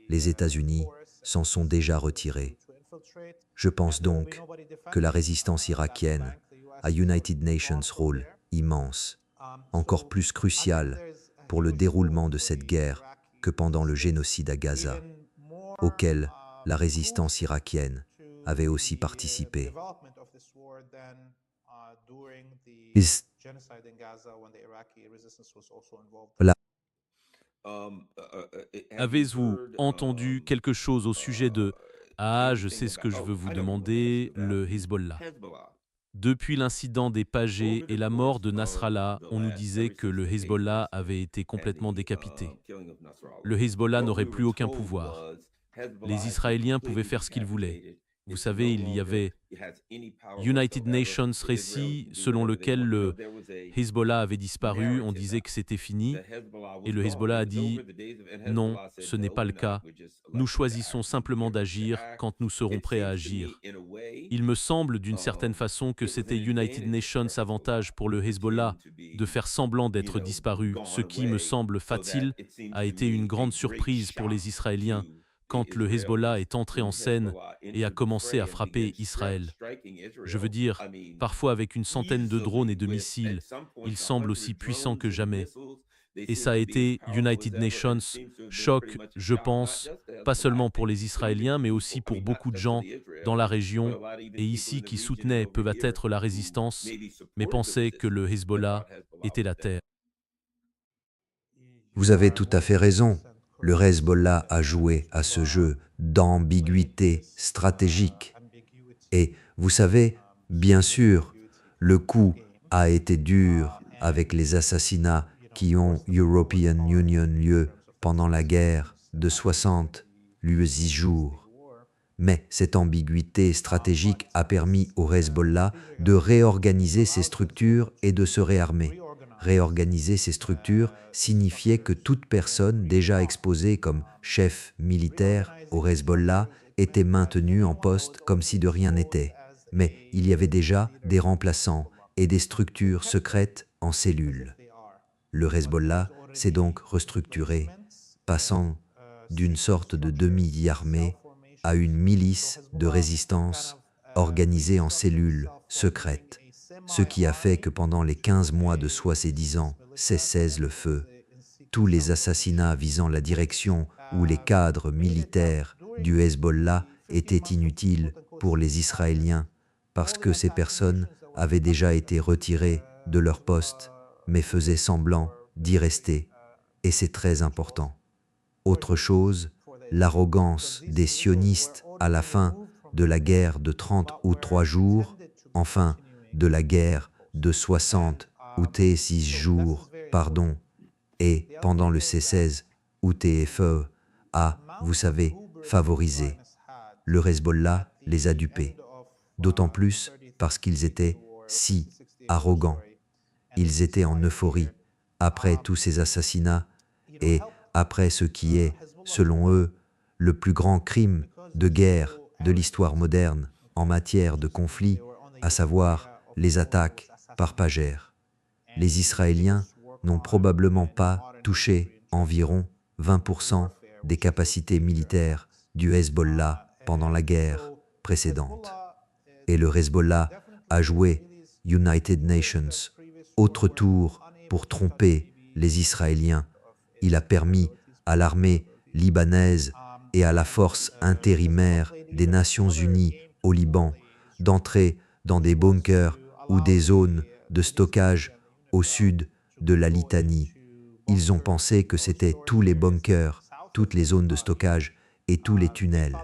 Les États-Unis s'en sont déjà retirés. Je pense donc que la résistance irakienne a United Nations rôle immense, encore plus crucial pour le déroulement de cette guerre que pendant le génocide à Gaza, auquel la résistance irakienne avait aussi participé. La Avez-vous entendu quelque chose au sujet de Ah, je sais ce que je veux vous demander, le Hezbollah. Depuis l'incident des Pagés et la mort de Nasrallah, on nous disait que le Hezbollah avait été complètement décapité. Le Hezbollah n'aurait plus aucun pouvoir. Les Israéliens pouvaient faire ce qu'ils voulaient. Vous savez, il y avait United Nations récit selon lequel le Hezbollah avait disparu, on disait que c'était fini, et le Hezbollah a dit « Non, ce n'est pas le cas. Nous choisissons simplement d'agir quand nous serons prêts à agir. » Il me semble d'une certaine façon que c'était United Nations avantage pour le Hezbollah de faire semblant d'être disparu, ce qui me semble facile a été une grande surprise pour les Israéliens quand le Hezbollah est entré en scène et a commencé à frapper Israël. Je veux dire, parfois avec une centaine de drones et de missiles, il semble aussi puissant que jamais. Et ça a été United Nations, choc, je pense, pas seulement pour les Israéliens, mais aussi pour beaucoup de gens dans la région et ici qui soutenaient peut-être la résistance, mais pensaient que le Hezbollah était la terre. Vous avez tout à fait raison. Le Hezbollah a joué à ce jeu d'ambiguïté stratégique. Et vous savez, bien sûr, le coup a été dur avec les assassinats qui ont European Union lieu pendant la guerre de 60 jours. Mais cette ambiguïté stratégique a permis au Hezbollah de réorganiser ses structures et de se réarmer. Réorganiser ces structures signifiait que toute personne déjà exposée comme chef militaire au Hezbollah était maintenue en poste comme si de rien n'était. Mais il y avait déjà des remplaçants et des structures secrètes en cellules. Le Hezbollah s'est donc restructuré, passant d'une sorte de demi-armée à une milice de résistance organisée en cellules secrètes, ce qui a fait que pendant les 15 mois de soi-disant cessez-le-feu, tous les assassinats visant la direction ou les cadres militaires du Hezbollah étaient inutiles pour les Israéliens parce que ces personnes avaient déjà été retirées de leur poste, mais faisaient semblant d'y rester, et c'est très important. Autre chose, l'arrogance des sionistes à la fin de la guerre de 30 ou 3 jours, enfin de la guerre de 60 ou 6 jours, pardon, et pendant le C16 ou TFE a, vous savez, favorisé. Le Hezbollah les a dupés, d'autant plus parce qu'ils étaient si arrogants. Ils étaient en euphorie après tous ces assassinats et après ce qui est, selon eux, le plus grand crime de guerre de l'histoire moderne en matière de conflit, à savoir les attaques par pagères. Les Israéliens n'ont probablement pas touché environ 20% des capacités militaires du Hezbollah pendant la guerre précédente. Et le Hezbollah a joué United Nations, autre tour pour tromper les Israéliens. Il a permis à l'armée libanaise et à la force intérimaire des Nations Unies au Liban d'entrer dans des bunkers ou des zones de stockage au sud de la Litanie. Ils ont pensé que c'était tous les bunkers, toutes les zones de stockage et tous les tunnels.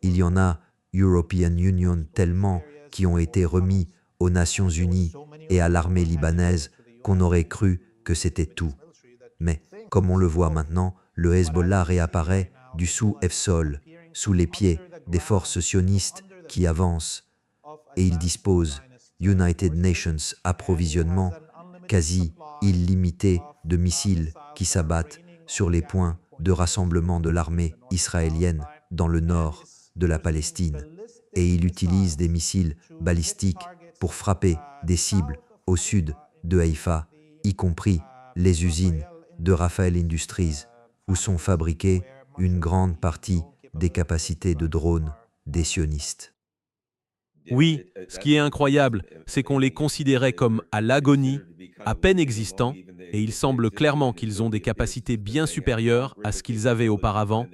Il y en a, European Union, tellement qui ont été remis aux Nations Unies et à l'armée libanaise qu'on aurait cru que c'était tout. Mais, comme on le voit maintenant, le Hezbollah réapparaît du sous-F-sol, sous les pieds des forces sionistes qui avancent, et il dispose, United Nations approvisionnement quasi illimité de missiles qui s'abattent sur les points de rassemblement de l'armée israélienne dans le nord de la Palestine, et il utilise des missiles balistiques pour frapper des cibles au sud de Haïfa, y compris les usines de Rafael Industries, où sont fabriquées une grande partie des capacités de drones des sionistes. Oui, ce qui est incroyable, c'est qu'on les considérait comme à l'agonie, à peine existants, et il semble clairement qu'ils ont des capacités bien supérieures à ce qu'ils avaient auparavant.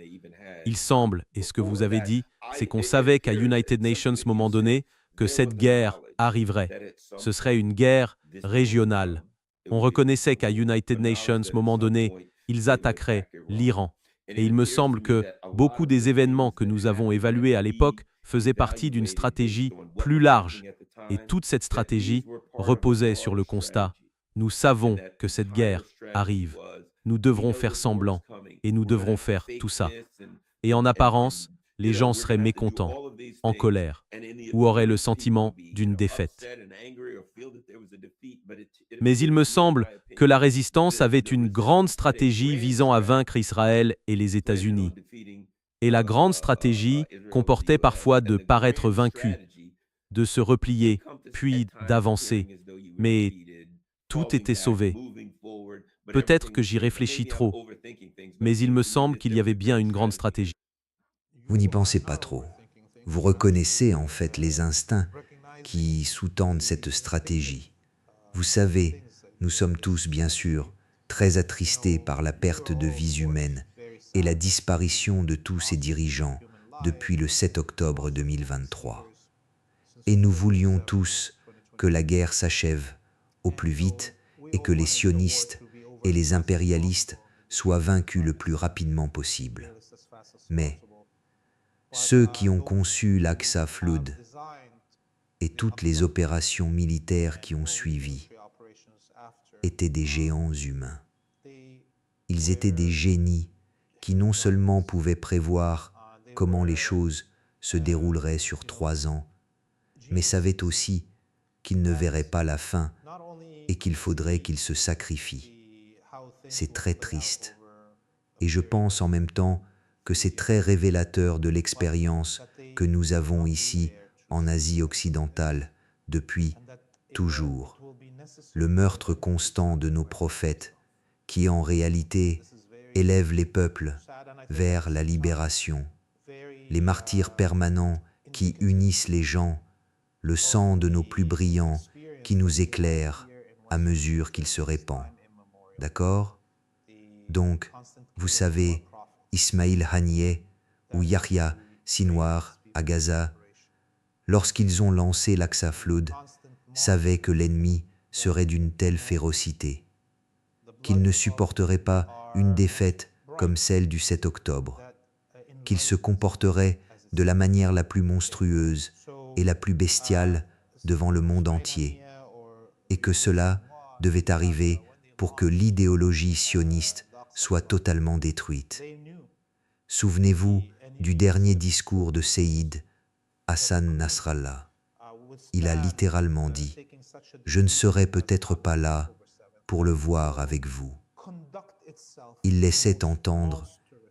Il semble, et ce que vous avez dit, c'est qu'on savait qu'à United Nations, moment donné, que cette guerre arriverait. Ce serait une guerre régionale. On reconnaissait qu'à United Nations, moment donné, ils attaqueraient l'Iran. Et il me semble que beaucoup des événements que nous avons évalués à l'époque faisaient partie d'une stratégie plus large. Et toute cette stratégie reposait sur le constat: nous savons que cette guerre arrive. Nous devrons faire semblant et nous devrons faire tout ça. Et en apparence, les gens seraient mécontents, en colère, ou auraient le sentiment d'une défaite. Mais il me semble que la résistance avait une grande stratégie visant à vaincre Israël et les États-Unis. Et la grande stratégie comportait parfois de paraître vaincu, de se replier, puis d'avancer. Mais tout était sauvé. Peut-être que j'y réfléchis trop, mais il me semble qu'il y avait bien une grande stratégie. Vous n'y pensez pas trop. Vous reconnaissez en fait les instincts qui sous-tendent cette stratégie. Vous savez, nous sommes tous, bien sûr, très attristés par la perte de vies humaines et la disparition de tous ces dirigeants depuis le 7 octobre 2023. Et nous voulions tous que la guerre s'achève au plus vite et que les sionistes et les impérialistes soient vaincus le plus rapidement possible. Mais ceux qui ont conçu l'Aqsa Flood et toutes les opérations militaires qui ont suivi étaient des géants humains. Ils étaient des génies qui non seulement pouvaient prévoir comment les choses se dérouleraient sur 3 ans, mais savaient aussi qu'ils ne verraient pas la fin et qu'il faudrait qu'ils se sacrifient. C'est très triste. Et je pense en même temps que c'est très révélateur de l'expérience que nous avons ici en Asie occidentale depuis toujours. Le meurtre constant de nos prophètes qui en réalité élèvent les peuples vers la libération. Les martyrs permanents qui unissent les gens, le sang de nos plus brillants qui nous éclaire à mesure qu'il se répand. D'accord ? Donc, vous savez, Ismail Haniyeh ou Yahya Sinwar à Gaza, lorsqu'ils ont lancé l'Aqsa Flood, savaient que l'ennemi serait d'une telle férocité, qu'il ne supporterait pas une défaite comme celle du 7 octobre, qu'il se comporterait de la manière la plus monstrueuse et la plus bestiale devant le monde entier, et que cela devait arriver pour que l'idéologie sioniste soit totalement détruite. Souvenez-vous du dernier discours de Seyyid Hassan Nasrallah. Il a littéralement dit « Je ne serai peut-être pas là pour le voir avec vous ». Il laissait entendre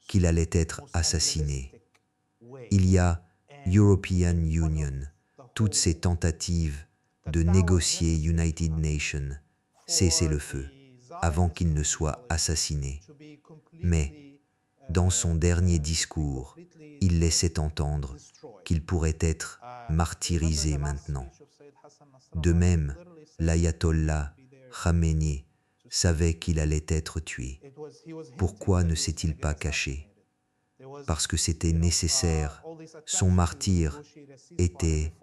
qu'il allait être assassiné. Il y a European Union, toutes ces tentatives de négocier United Nations, cesser le feu, avant qu'il ne soit assassiné. Mais, dans son dernier discours, il laissait entendre qu'il pourrait être martyrisé maintenant. De même, l'ayatollah Khamenei savait qu'il allait être tué. Pourquoi ne s'est-il pas caché? Parce que c'était nécessaire. Son martyre était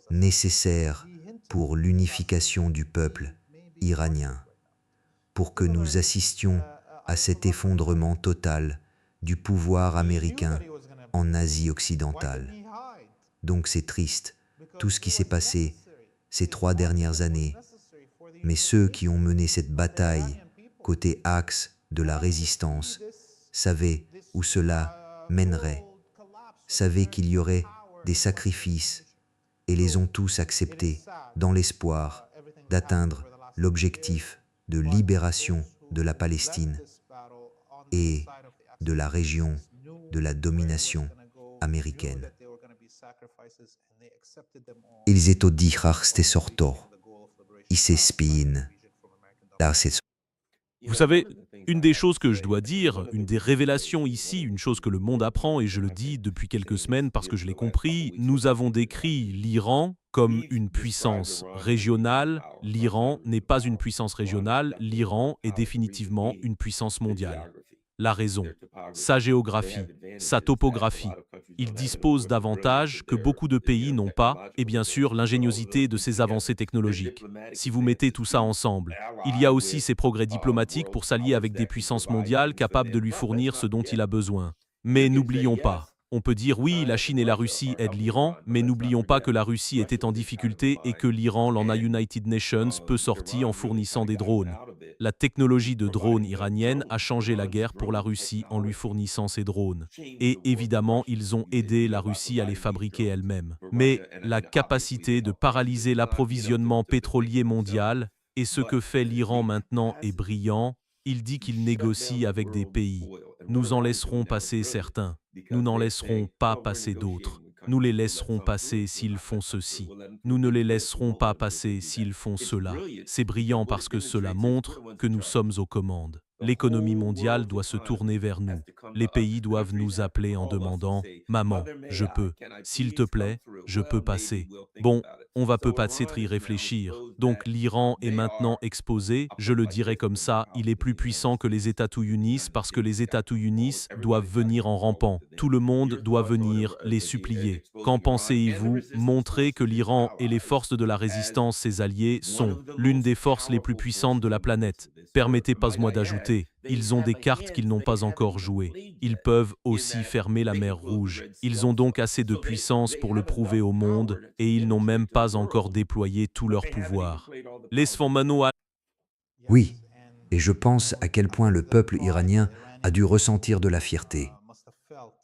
nécessaire pour l'unification du peuple iranien, pour que nous assistions à cet effondrement total du pouvoir américain en Asie occidentale. Donc c'est triste, tout ce qui s'est passé ces 3 dernières années, mais ceux qui ont mené cette bataille côté axe de la résistance savaient où cela mènerait, savaient qu'il y aurait des sacrifices et les ont tous acceptés dans l'espoir d'atteindre l'objectif de libération de la Palestine et de la région de la domination américaine. Ils étaient dire ste sorto, i se spin, la se. Vous savez, une des choses que je dois dire, une des révélations ici, une chose que le monde apprend, et je le dis depuis quelques semaines parce que je l'ai compris, nous avons décrit l'Iran comme une puissance régionale. L'Iran n'est pas une puissance régionale, l'Iran est définitivement une puissance mondiale. La raison, sa géographie, sa topographie. Il dispose d'avantages que beaucoup de pays n'ont pas, et bien sûr l'ingéniosité de ses avancées technologiques. Si vous mettez tout ça ensemble, il y a aussi ses progrès diplomatiques pour s'allier avec des puissances mondiales capables de lui fournir ce dont il a besoin. Mais n'oublions pas, on peut dire oui, la Chine et la Russie aident l'Iran, mais n'oublions pas que la Russie était en difficulté et que l'Iran, l'en a United Nations, peut sortir en fournissant des drones. La technologie de drones iranienne a changé la guerre pour la Russie en lui fournissant ses drones. Et évidemment, ils ont aidé la Russie à les fabriquer elle-même. Mais la capacité de paralyser l'approvisionnement pétrolier mondial, et ce que fait l'Iran maintenant est brillant, il dit qu'il négocie avec des pays. Nous en laisserons passer certains. Nous n'en laisserons pas passer d'autres. Nous les laisserons passer s'ils font ceci. Nous ne les laisserons pas passer s'ils font cela. C'est brillant parce que cela montre que nous sommes aux commandes. L'économie mondiale doit se tourner vers nous. Les pays doivent nous appeler en demandant « Maman, je peux. S'il te plaît, je peux passer. » Bon, on va peut-être y réfléchir. Donc l'Iran est maintenant exposé, je le dirais comme ça, il est plus puissant que les États-Unis parce que les États-Unis doivent venir en rampant. Tout le monde doit venir les supplier. Qu'en pensez-vous? Montrer que l'Iran et les forces de la résistance, ses alliés, sont l'une des forces les plus puissantes de la planète. Permettez-moi d'ajouter, ils ont des cartes qu'ils n'ont pas encore jouées. Ils peuvent aussi fermer la mer Rouge. Ils ont donc assez de puissance pour le prouver au monde et ils n'ont même pas encore déployé tout leur pouvoir. Oui, et je pense à quel point le peuple iranien a dû ressentir de la fierté.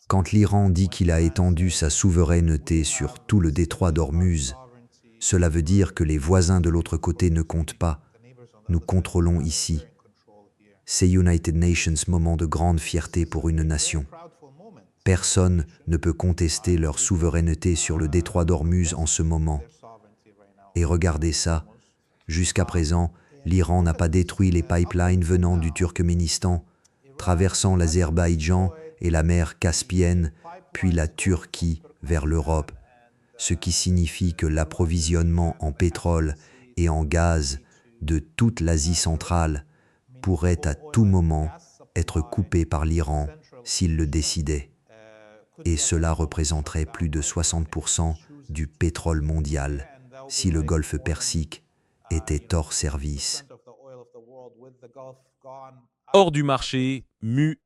Quand l'Iran dit qu'il a étendu sa souveraineté sur tout le détroit d'Ormuz, cela veut dire que les voisins de l'autre côté ne comptent pas. Nous contrôlons ici. C'est United Nations, moment de grande fierté pour une nation. Personne ne peut contester leur souveraineté sur le détroit d'Ormuz en ce moment. Et regardez ça, jusqu'à présent, l'Iran n'a pas détruit les pipelines venant du Turkménistan, traversant l'Azerbaïdjan et la mer Caspienne, puis la Turquie vers l'Europe, ce qui signifie que l'approvisionnement en pétrole et en gaz de toute l'Asie centrale pourrait à tout moment être coupé par l'Iran s'il le décidait. Et cela représenterait plus de 60% du pétrole mondial si le Golfe Persique était hors service. Hors du marché, mu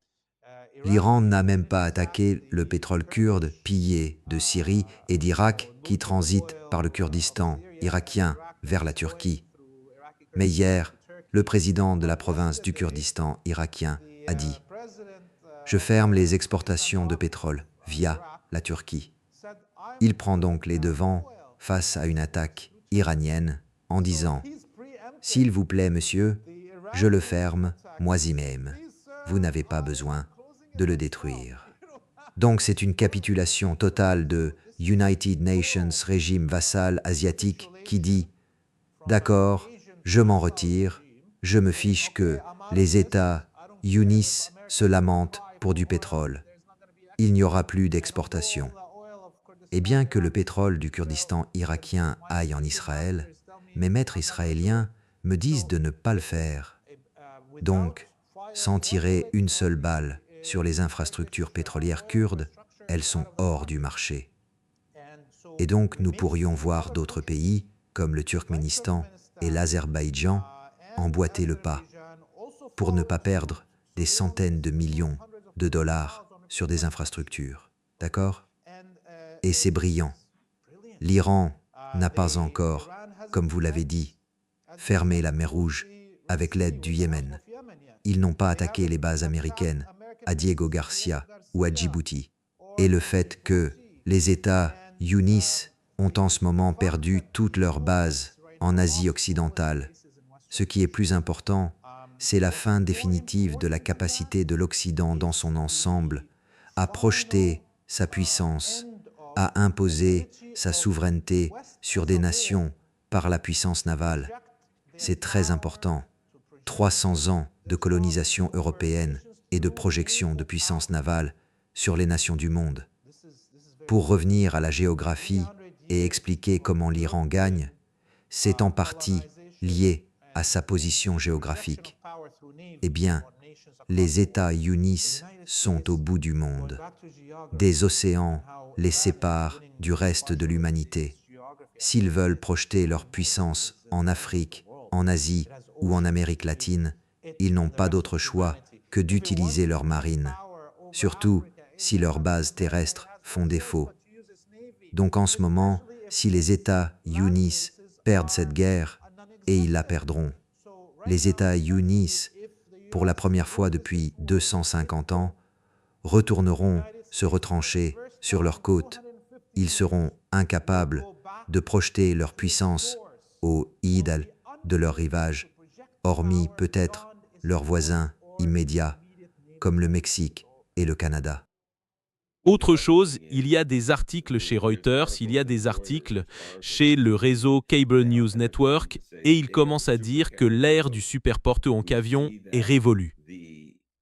L'Iran n'a même pas attaqué le pétrole kurde pillé de Syrie et d'Irak qui transite par le Kurdistan irakien vers la Turquie. Mais hier, le président de la province du Kurdistan irakien a dit « Je ferme les exportations de pétrole via la Turquie ». Il prend donc les devants face à une attaque iranienne en disant « S'il vous plaît, monsieur, je le ferme moi-même. Vous n'avez pas besoin de le détruire. » Donc c'est une capitulation totale de United Nations, régime vassal asiatique, qui dit « D'accord, je m'en retire, je me fiche que les États unissent, se lamentent pour du pétrole. Il n'y aura plus d'exportation. » Et bien que le pétrole du Kurdistan irakien aille en Israël, mes maîtres israéliens me disent de ne pas le faire. Donc, sans tirer une seule balle sur les infrastructures pétrolières kurdes, elles sont hors du marché. Et donc nous pourrions voir d'autres pays, comme le Turkménistan et l'Azerbaïdjan, emboîter le pas, pour ne pas perdre des centaines de millions de dollars sur des infrastructures. D'accord? Et c'est brillant. L'Iran n'a pas encore, comme vous l'avez dit, fermé la mer Rouge avec l'aide du Yémen. Ils n'ont pas attaqué les bases américaines à Diego Garcia ou à Djibouti. Et le fait que les États unis ont en ce moment perdu toutes leurs bases en Asie occidentale, ce qui est plus important, c'est la fin définitive de la capacité de l'Occident dans son ensemble à projeter sa puissance, à imposer sa souveraineté sur des nations par la puissance navale. C'est très important. 300 ans de colonisation européenne et de projection de puissance navale sur les nations du monde. Pour revenir à la géographie et expliquer comment l'Iran gagne, c'est en partie lié à sa position géographique. Eh bien, les États unis sont au bout du monde. Des océans les séparent du reste de l'humanité. S'ils veulent projeter leur puissance en Afrique, en Asie ou en Amérique latine, ils n'ont pas d'autre choix que d'utiliser leur marine, surtout si leurs bases terrestres font défaut. Donc en ce moment, si les États unis perdent cette guerre, et ils la perdront, les États unis, pour la première fois depuis 250 ans, retourneront se retrancher sur leurs côtes. Ils seront incapables de projeter leur puissance au idal de leur rivage, hormis peut-être leurs voisins immédiats, comme le Mexique et le Canada. Autre chose, il y a des articles chez Reuters, il y a des articles chez le réseau Cable News Network, et ils commencent à dire que l'ère du superporte-en-avions est révolue.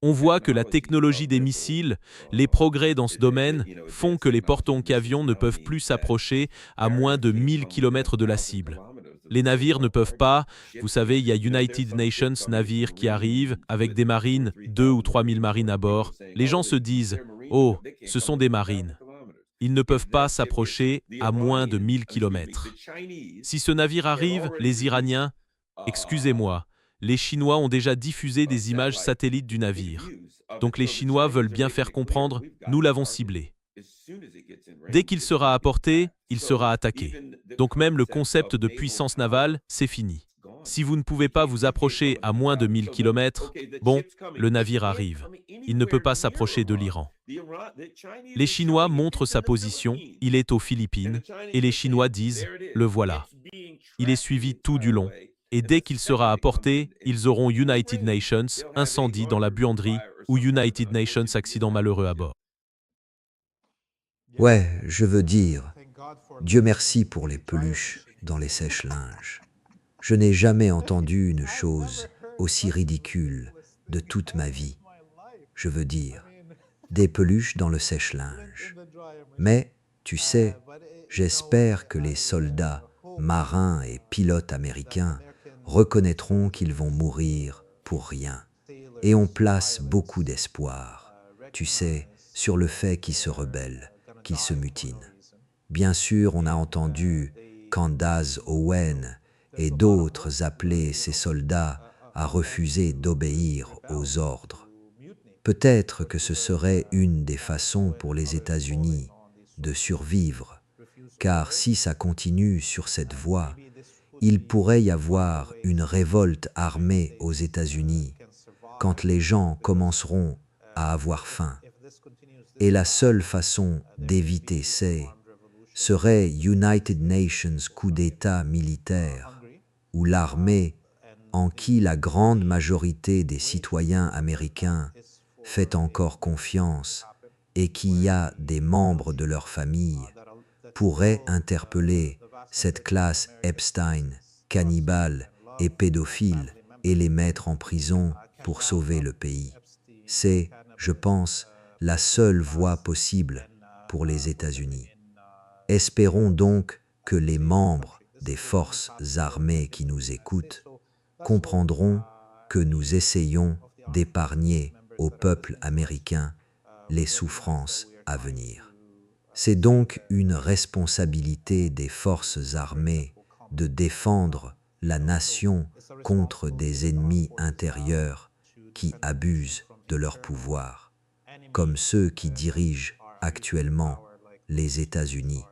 On voit que la technologie des missiles, les progrès dans ce domaine font que les porte-en-avions ne peuvent plus s'approcher à moins de 1000 km de la cible. Les navires ne peuvent pas, vous savez, il y a United Nations navires qui arrivent avec des marines, 2 ou 3 000 marines à bord. Les gens se disent « Oh, ce sont des marines ». Ils ne peuvent pas s'approcher à moins de 1000 km. Si ce navire arrive, les Iraniens, excusez-moi, les Chinois ont déjà diffusé des images satellites du navire. Donc les Chinois veulent bien faire comprendre « nous l'avons ciblé ». Dès qu'il sera à portée, il sera attaqué. Donc même le concept de puissance navale, c'est fini. Si vous ne pouvez pas vous approcher à moins de 1000 km, bon, le navire arrive. Il ne peut pas s'approcher de l'Iran. Les Chinois montrent sa position, il est aux Philippines, et les Chinois disent « le voilà ». Il est suivi tout du long. Et dès qu'il sera à portée, ils auront United Nations, incendie dans la buanderie, ou United Nations, accident malheureux à bord. Ouais, je veux dire, Dieu merci pour les peluches dans les sèche-linges. Je n'ai jamais entendu une chose aussi ridicule de toute ma vie. Je veux dire, des peluches dans le sèche-linge. Mais, tu sais, j'espère que les soldats, marins et pilotes américains reconnaîtront qu'ils vont mourir pour rien. Et on place beaucoup d'espoir, tu sais, sur le fait qu'ils se rebellent, qu'ils se mutinent. Bien sûr, on a entendu Candace Owen et d'autres appeler ces soldats à refuser d'obéir aux ordres. Peut-être que ce serait une des façons pour les États-Unis de survivre, car si ça continue sur cette voie, il pourrait y avoir une révolte armée aux États-Unis quand les gens commenceront à avoir faim. Et la seule façon d'éviter serait United Nations coup d'État militaire, où l'armée, en qui la grande majorité des citoyens américains fait encore confiance et qui a des membres de leur famille, pourrait interpeller cette classe Epstein, cannibale et pédophile et les mettre en prison pour sauver le pays. C'est, je pense, la seule voie possible pour les États-Unis. Espérons donc que les membres des forces armées qui nous écoutent comprendront que nous essayons d'épargner au peuple américain les souffrances à venir. C'est donc une responsabilité des forces armées de défendre la nation contre des ennemis intérieurs qui abusent de leur pouvoir, comme ceux qui dirigent actuellement les États-Unis.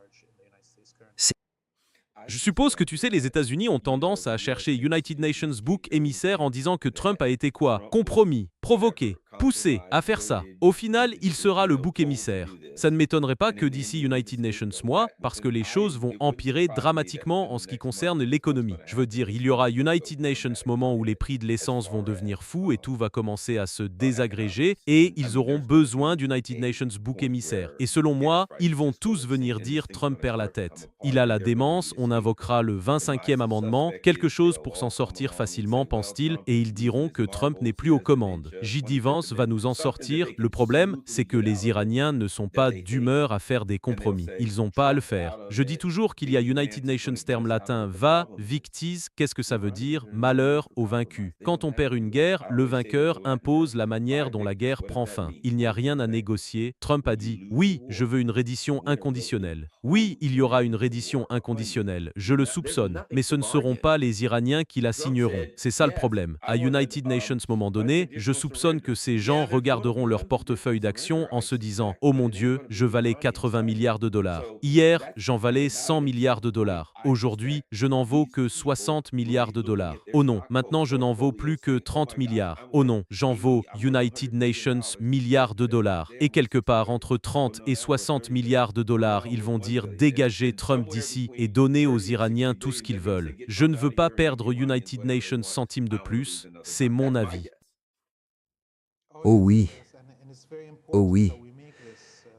Je suppose que tu sais, les États-Unis ont tendance à chercher United Nations bouc émissaire en disant que Trump a été quoi? Compromis, provoqué, poussé à faire ça. Au final, il sera le bouc émissaire. Ça ne m'étonnerait pas que d'ici United Nations mois, parce que les choses vont empirer dramatiquement en ce qui concerne l'économie. Je veux dire, il y aura United Nations moment où les prix de l'essence vont devenir fous et tout va commencer à se désagréger et ils auront besoin d'United Nations bouc émissaire. Et selon moi, ils vont tous venir dire Trump perd la tête. Il a la démence, on invoquera le 25e amendement, quelque chose pour s'en sortir facilement, pense-t-il, et ils diront que Trump n'est plus aux commandes. J.D. Vance va nous en sortir. Le problème, c'est que les Iraniens ne sont pas d'humeur à faire des compromis. Ils n'ont pas à le faire. Je dis toujours qu'il y a United Nations terme latin va, victis, qu'est-ce que ça veut dire? Malheur aux vaincus. Quand on perd une guerre, le vainqueur impose la manière dont la guerre prend fin. Il n'y a rien à négocier. Trump a dit « Oui, je veux une reddition inconditionnelle. Oui, il y aura une reddition inconditionnelle. Je le soupçonne. Mais ce ne seront pas les Iraniens qui la signeront. C'est ça le problème. À United Nations moment donné, je soupçonne que ces gens regarderont leur portefeuille d'actions en se disant « Oh mon Dieu, je valais 80 milliards de dollars. Hier, j'en valais 100 milliards de dollars. Aujourd'hui, je n'en vaux que 60 milliards de dollars. Oh non, maintenant je n'en vaux plus que 30 milliards. Oh non, j'en vaux United Nations milliards de dollars. Et quelque part entre 30 et 60 milliards de dollars, ils vont dire dégagez Trump d'ici et donnez aux Iraniens tout ce qu'ils veulent. Je ne veux pas perdre United Nations centime de plus, c'est mon avis. Oh oui, oh oui,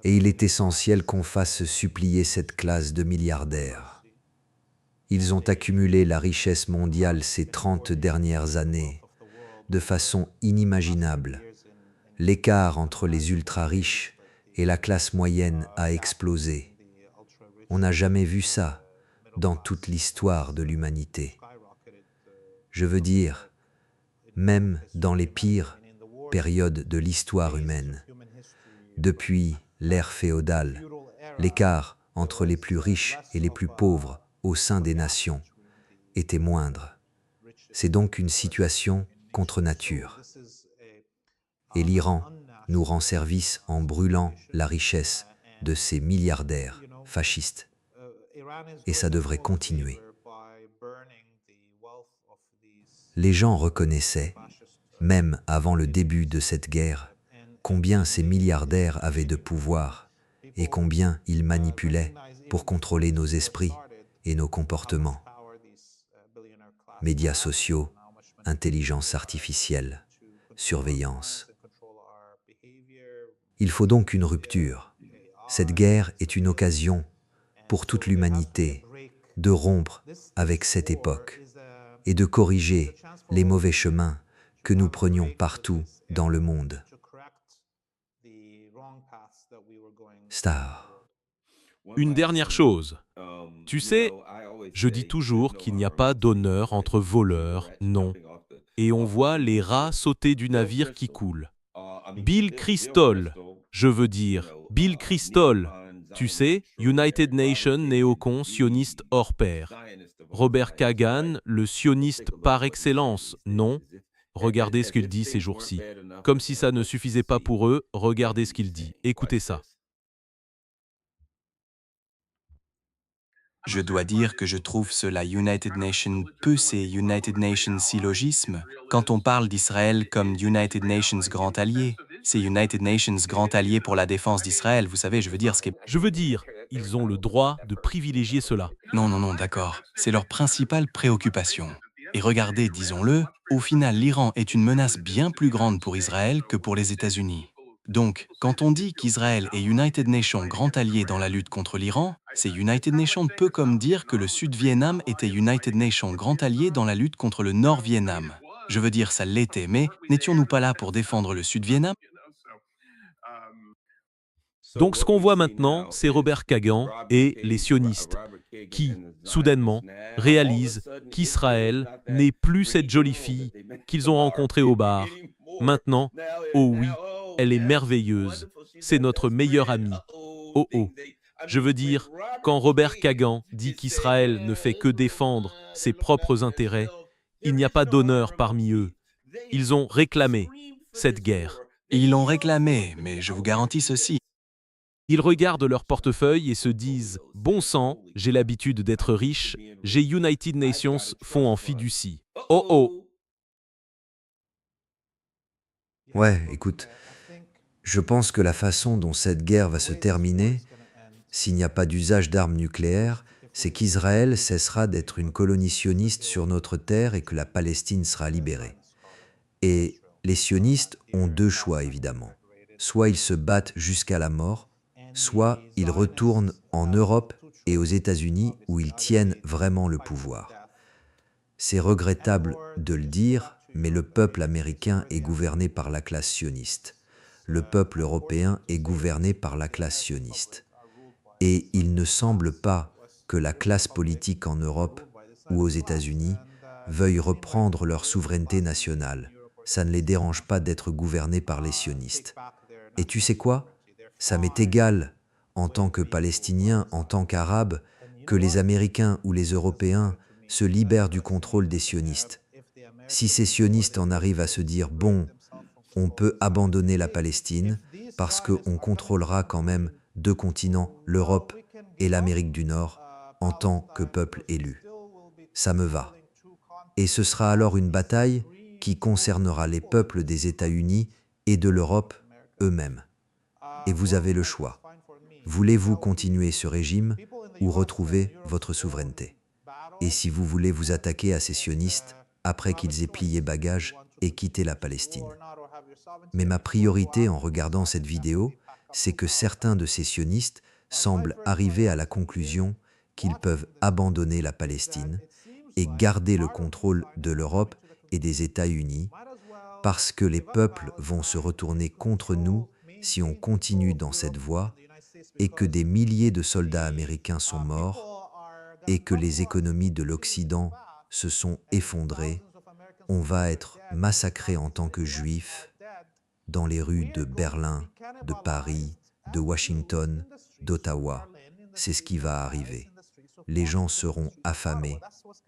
et il est essentiel qu'on fasse supplier cette classe de milliardaires. Ils ont accumulé la richesse mondiale ces 30 dernières années de façon inimaginable. L'écart entre les ultra-riches et la classe moyenne a explosé. On n'a jamais vu ça dans toute l'histoire de l'humanité. Je veux dire, même dans les pires périodes de l'histoire humaine, depuis l'ère féodale, l'écart entre les plus riches et les plus pauvres au sein des nations était moindre. C'est donc une situation contre nature. Et l'Iran nous rend service en brûlant la richesse de ces milliardaires fascistes. Et ça devrait continuer. Les gens reconnaissaient, même avant le début de cette guerre, combien ces milliardaires avaient de pouvoir et combien ils manipulaient pour contrôler nos esprits et nos comportements. Médias sociaux, intelligence artificielle, surveillance. Il faut donc une rupture. Cette guerre est une occasion pour toute l'humanité de rompre avec cette époque et de corriger les mauvais chemins que nous prenions partout dans le monde. Star. Une dernière chose. Tu sais, je dis toujours qu'il n'y a pas d'honneur entre voleurs, non. Et on voit les rats sauter du navire qui coule. Bill Kristol, je veux dire, Bill Kristol, tu sais, United Nations néocon sioniste hors pair. Robert Kagan, le sioniste par excellence, non? Regardez ce qu'il dit ces jours-ci. Comme si ça ne suffisait pas pour eux, regardez ce qu'il dit. Écoutez ça. Je dois dire que je trouve cela United Nations peu ces United Nations syllogismes. Quand on parle d'Israël comme United Nations grand allié, c'est United Nations grand allié pour la défense d'Israël, vous savez, je veux dire ce qui est... Je veux dire, ils ont le droit de privilégier cela. Non, non, non, d'accord. C'est leur principale préoccupation. Et regardez, disons-le, au final, l'Iran est une menace bien plus grande pour Israël que pour les États-Unis. Donc, quand on dit qu'Israël est United Nations grand allié dans la lutte contre l'Iran, c'est United Nations peu comme dire que le Sud-Vietnam était United Nations grand allié dans la lutte contre le Nord-Vietnam. Je veux dire, ça l'était, mais n'étions-nous pas là pour défendre le Sud-Vietnam? Donc ce qu'on voit maintenant, c'est Robert Kagan et les sionistes qui, soudainement, réalisent qu'Israël n'est plus cette jolie fille qu'ils ont rencontrée au bar. Maintenant, oh oui, elle est merveilleuse. C'est notre meilleure amie. Oh oh. Je veux dire, quand Robert Kagan dit qu'Israël ne fait que défendre ses propres intérêts, il n'y a pas d'honneur parmi eux. Ils ont réclamé cette guerre. Ils l'ont réclamé, mais je vous garantis ceci. Ils regardent leur portefeuille et se disent « Bon sang, j'ai l'habitude d'être riche, j'ai United Nations fonds en fiducie. Oh oh !» Ouais, écoute, je pense que la façon dont cette guerre va se terminer, s'il n'y a pas d'usage d'armes nucléaires, c'est qu'Israël cessera d'être une colonie sioniste sur notre terre et que la Palestine sera libérée. Et les sionistes ont deux choix, évidemment. Soit ils se battent jusqu'à la mort, soit ils retournent en Europe et aux États-Unis où ils tiennent vraiment le pouvoir. C'est regrettable de le dire, mais le peuple américain est gouverné par la classe sioniste. Le peuple européen est gouverné par la classe sioniste. Et il ne semble pas que la classe politique en Europe ou aux États-Unis veuille reprendre leur souveraineté nationale. Ça ne les dérange pas d'être gouvernés par les sionistes. Et tu sais quoi? Ça m'est égal, en tant que Palestinien, en tant qu'Arabe, que les Américains ou les Européens se libèrent du contrôle des sionistes. Si ces sionistes en arrivent à se dire « bon, on peut abandonner la Palestine parce qu'on contrôlera quand même deux continents, l'Europe et l'Amérique du Nord, en tant que peuple élu. » Ça me va. Et ce sera alors une bataille qui concernera les peuples des États-Unis et de l'Europe eux-mêmes. Et vous avez le choix. Voulez-vous continuer ce régime ou retrouver votre souveraineté? Et si vous voulez vous attaquer à ces sionistes après qu'ils aient plié bagages et quitté la Palestine. Mais ma priorité en regardant cette vidéo, c'est que certains de ces sionistes semblent arriver à la conclusion qu'ils peuvent abandonner la Palestine et garder le contrôle de l'Europe et des États-Unis parce que les peuples vont se retourner contre nous si on continue dans cette voie et que des milliers de soldats américains sont morts et que les économies de l'Occident se sont effondrées, on va être massacrés en tant que juifs dans les rues de Berlin, de Paris, de Washington, d'Ottawa. C'est ce qui va arriver. Les gens seront affamés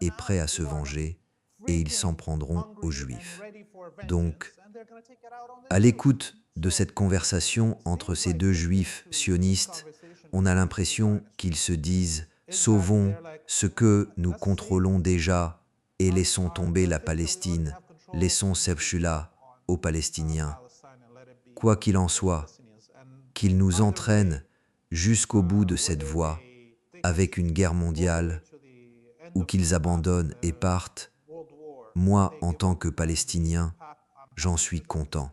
et prêts à se venger et ils s'en prendront aux Juifs. Donc, à l'écoute de cette conversation entre ces deux Juifs sionistes, on a l'impression qu'ils se disent « sauvons ce que nous contrôlons déjà et laissons tomber la Palestine, laissons Sebchula aux Palestiniens. » Quoi qu'il en soit, qu'ils nous entraînent jusqu'au bout de cette voie, avec une guerre mondiale, ou qu'ils abandonnent et partent, moi, en tant que Palestinien, j'en suis content.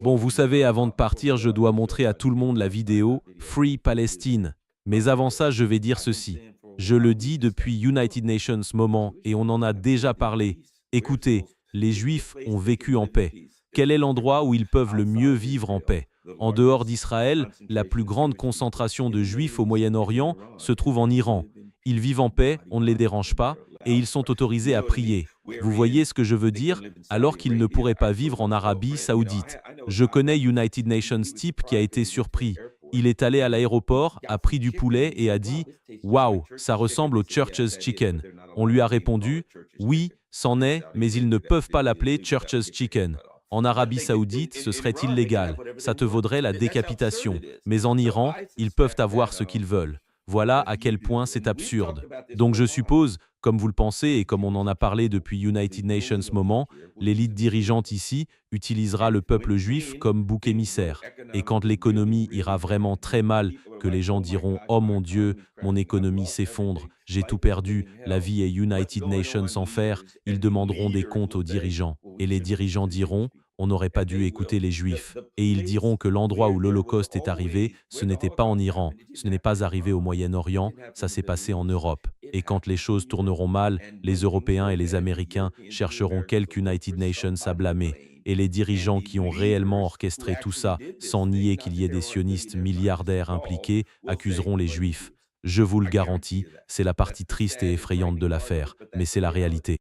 Bon, vous savez, avant de partir, je dois montrer à tout le monde la vidéo « Free Palestine ». Mais avant ça, je vais dire ceci. Je le dis depuis United Nations Moment et on en a déjà parlé. Écoutez, les Juifs ont vécu en paix. Quel est l'endroit où ils peuvent le mieux vivre en paix? En dehors d'Israël, la plus grande concentration de Juifs au Moyen-Orient se trouve en Iran. Ils vivent en paix, on ne les dérange pas, et ils sont autorisés à prier. Vous voyez ce que je veux dire? Alors qu'ils ne pourraient pas vivre en Arabie Saoudite. Je connais United Nations type qui a été surpris. Il est allé à l'aéroport, a pris du poulet et a dit « Waouh, ça ressemble au Church's Chicken ». On lui a répondu « Oui, c'en est, mais ils ne peuvent pas l'appeler Church's Chicken. En Arabie Saoudite, ce serait illégal, ça te vaudrait la décapitation. Mais en Iran, ils peuvent avoir ce qu'ils veulent. Voilà à quel point c'est absurde. Donc je suppose, comme vous le pensez et comme on en a parlé depuis United Nations Moment, l'élite dirigeante ici utilisera le peuple juif comme bouc émissaire. Et quand l'économie ira vraiment très mal, que les gens diront « Oh mon Dieu, mon économie s'effondre, j'ai tout perdu, la vie est United Nations enfer », ils demanderont des comptes aux dirigeants. Et les dirigeants diront « On n'aurait pas dû écouter les Juifs ». Et ils diront que l'endroit où l'Holocauste est arrivé, ce n'était pas en Iran, ce n'est pas arrivé au Moyen-Orient, ça s'est passé en Europe. Et quand les choses tourneront mal, les Européens et les Américains chercheront quelques United Nations à blâmer. Et les dirigeants qui ont réellement orchestré tout ça, sans nier qu'il y ait des sionistes milliardaires impliqués, accuseront les Juifs. Je vous le garantis, c'est la partie triste et effrayante de l'affaire, mais c'est la réalité.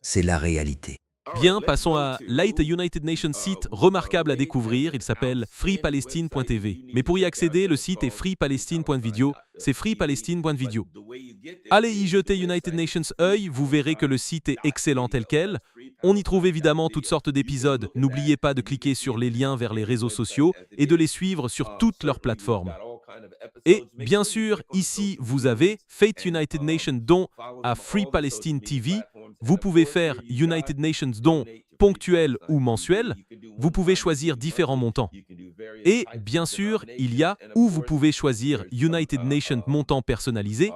C'est la réalité. Bien, passons à Light United Nations site remarquable à découvrir, il s'appelle freepalestine.tv. Mais pour y accéder, le site est freepalestine.video, c'est freepalestine.video. Allez y jeter United Nations œil, vous verrez que le site est excellent tel quel. On y trouve évidemment toutes sortes d'épisodes. N'oubliez pas de cliquer sur les liens vers les réseaux sociaux et de les suivre sur toutes leurs plateformes. Et bien sûr, ici, vous avez Fate United Nations don à Free Palestine TV. Vous pouvez faire United Nations don ponctuel ou mensuel. Vous pouvez choisir différents montants. Et bien sûr, il y a où vous pouvez choisir United Nations montant personnalisé.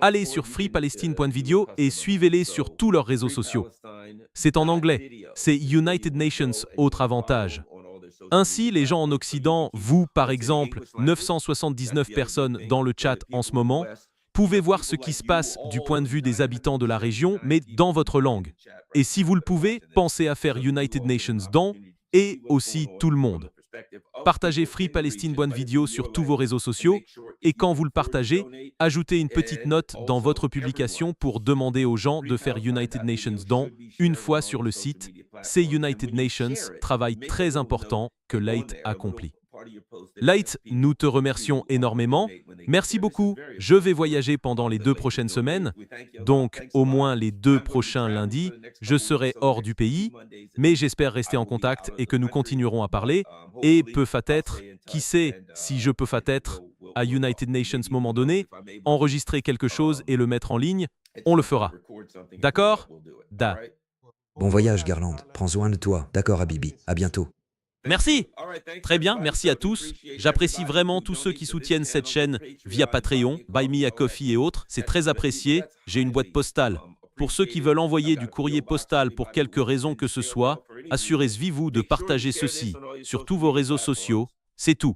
Allez sur freepalestine.video et suivez-les sur tous leurs réseaux sociaux. C'est en anglais. C'est United Nations, autre avantage. Ainsi, les gens en Occident, vous par exemple, 979 personnes dans le chat en ce moment, pouvez voir ce qui se passe du point de vue des habitants de la région, mais dans votre langue. Et si vous le pouvez, pensez à faire United Nations dans et aussi tout le monde. Partagez Free Palestine Bonne Vidéo sur tous vos réseaux sociaux et quand vous le partagez, ajoutez une petite note dans votre publication pour demander aux gens de faire United Nations dans une fois sur le site. C'est United Nations, travail très important que Light accomplit. Light, nous te remercions énormément. Merci beaucoup. Je vais voyager pendant les 2 prochaines semaines. Donc, au moins les 2 prochains lundis, je serai hors du pays. Mais j'espère rester en contact et que nous continuerons à parler. Et peut-être, qui sait, si je peux peut-être, à United Nations moment donné, enregistrer quelque chose et le mettre en ligne, on le fera. D'accord? Bon voyage, Garland. Prends soin de toi. D'accord, Habibi. À bientôt. Merci. Très bien, merci à tous. J'apprécie vraiment tous ceux qui soutiennent cette chaîne via Patreon, Buy Me a Coffee et autres. C'est très apprécié. J'ai une boîte postale. Pour ceux qui veulent envoyer du courrier postal pour quelque raison que ce soit, assurez-vous de partager ceci sur tous vos réseaux sociaux. C'est tout.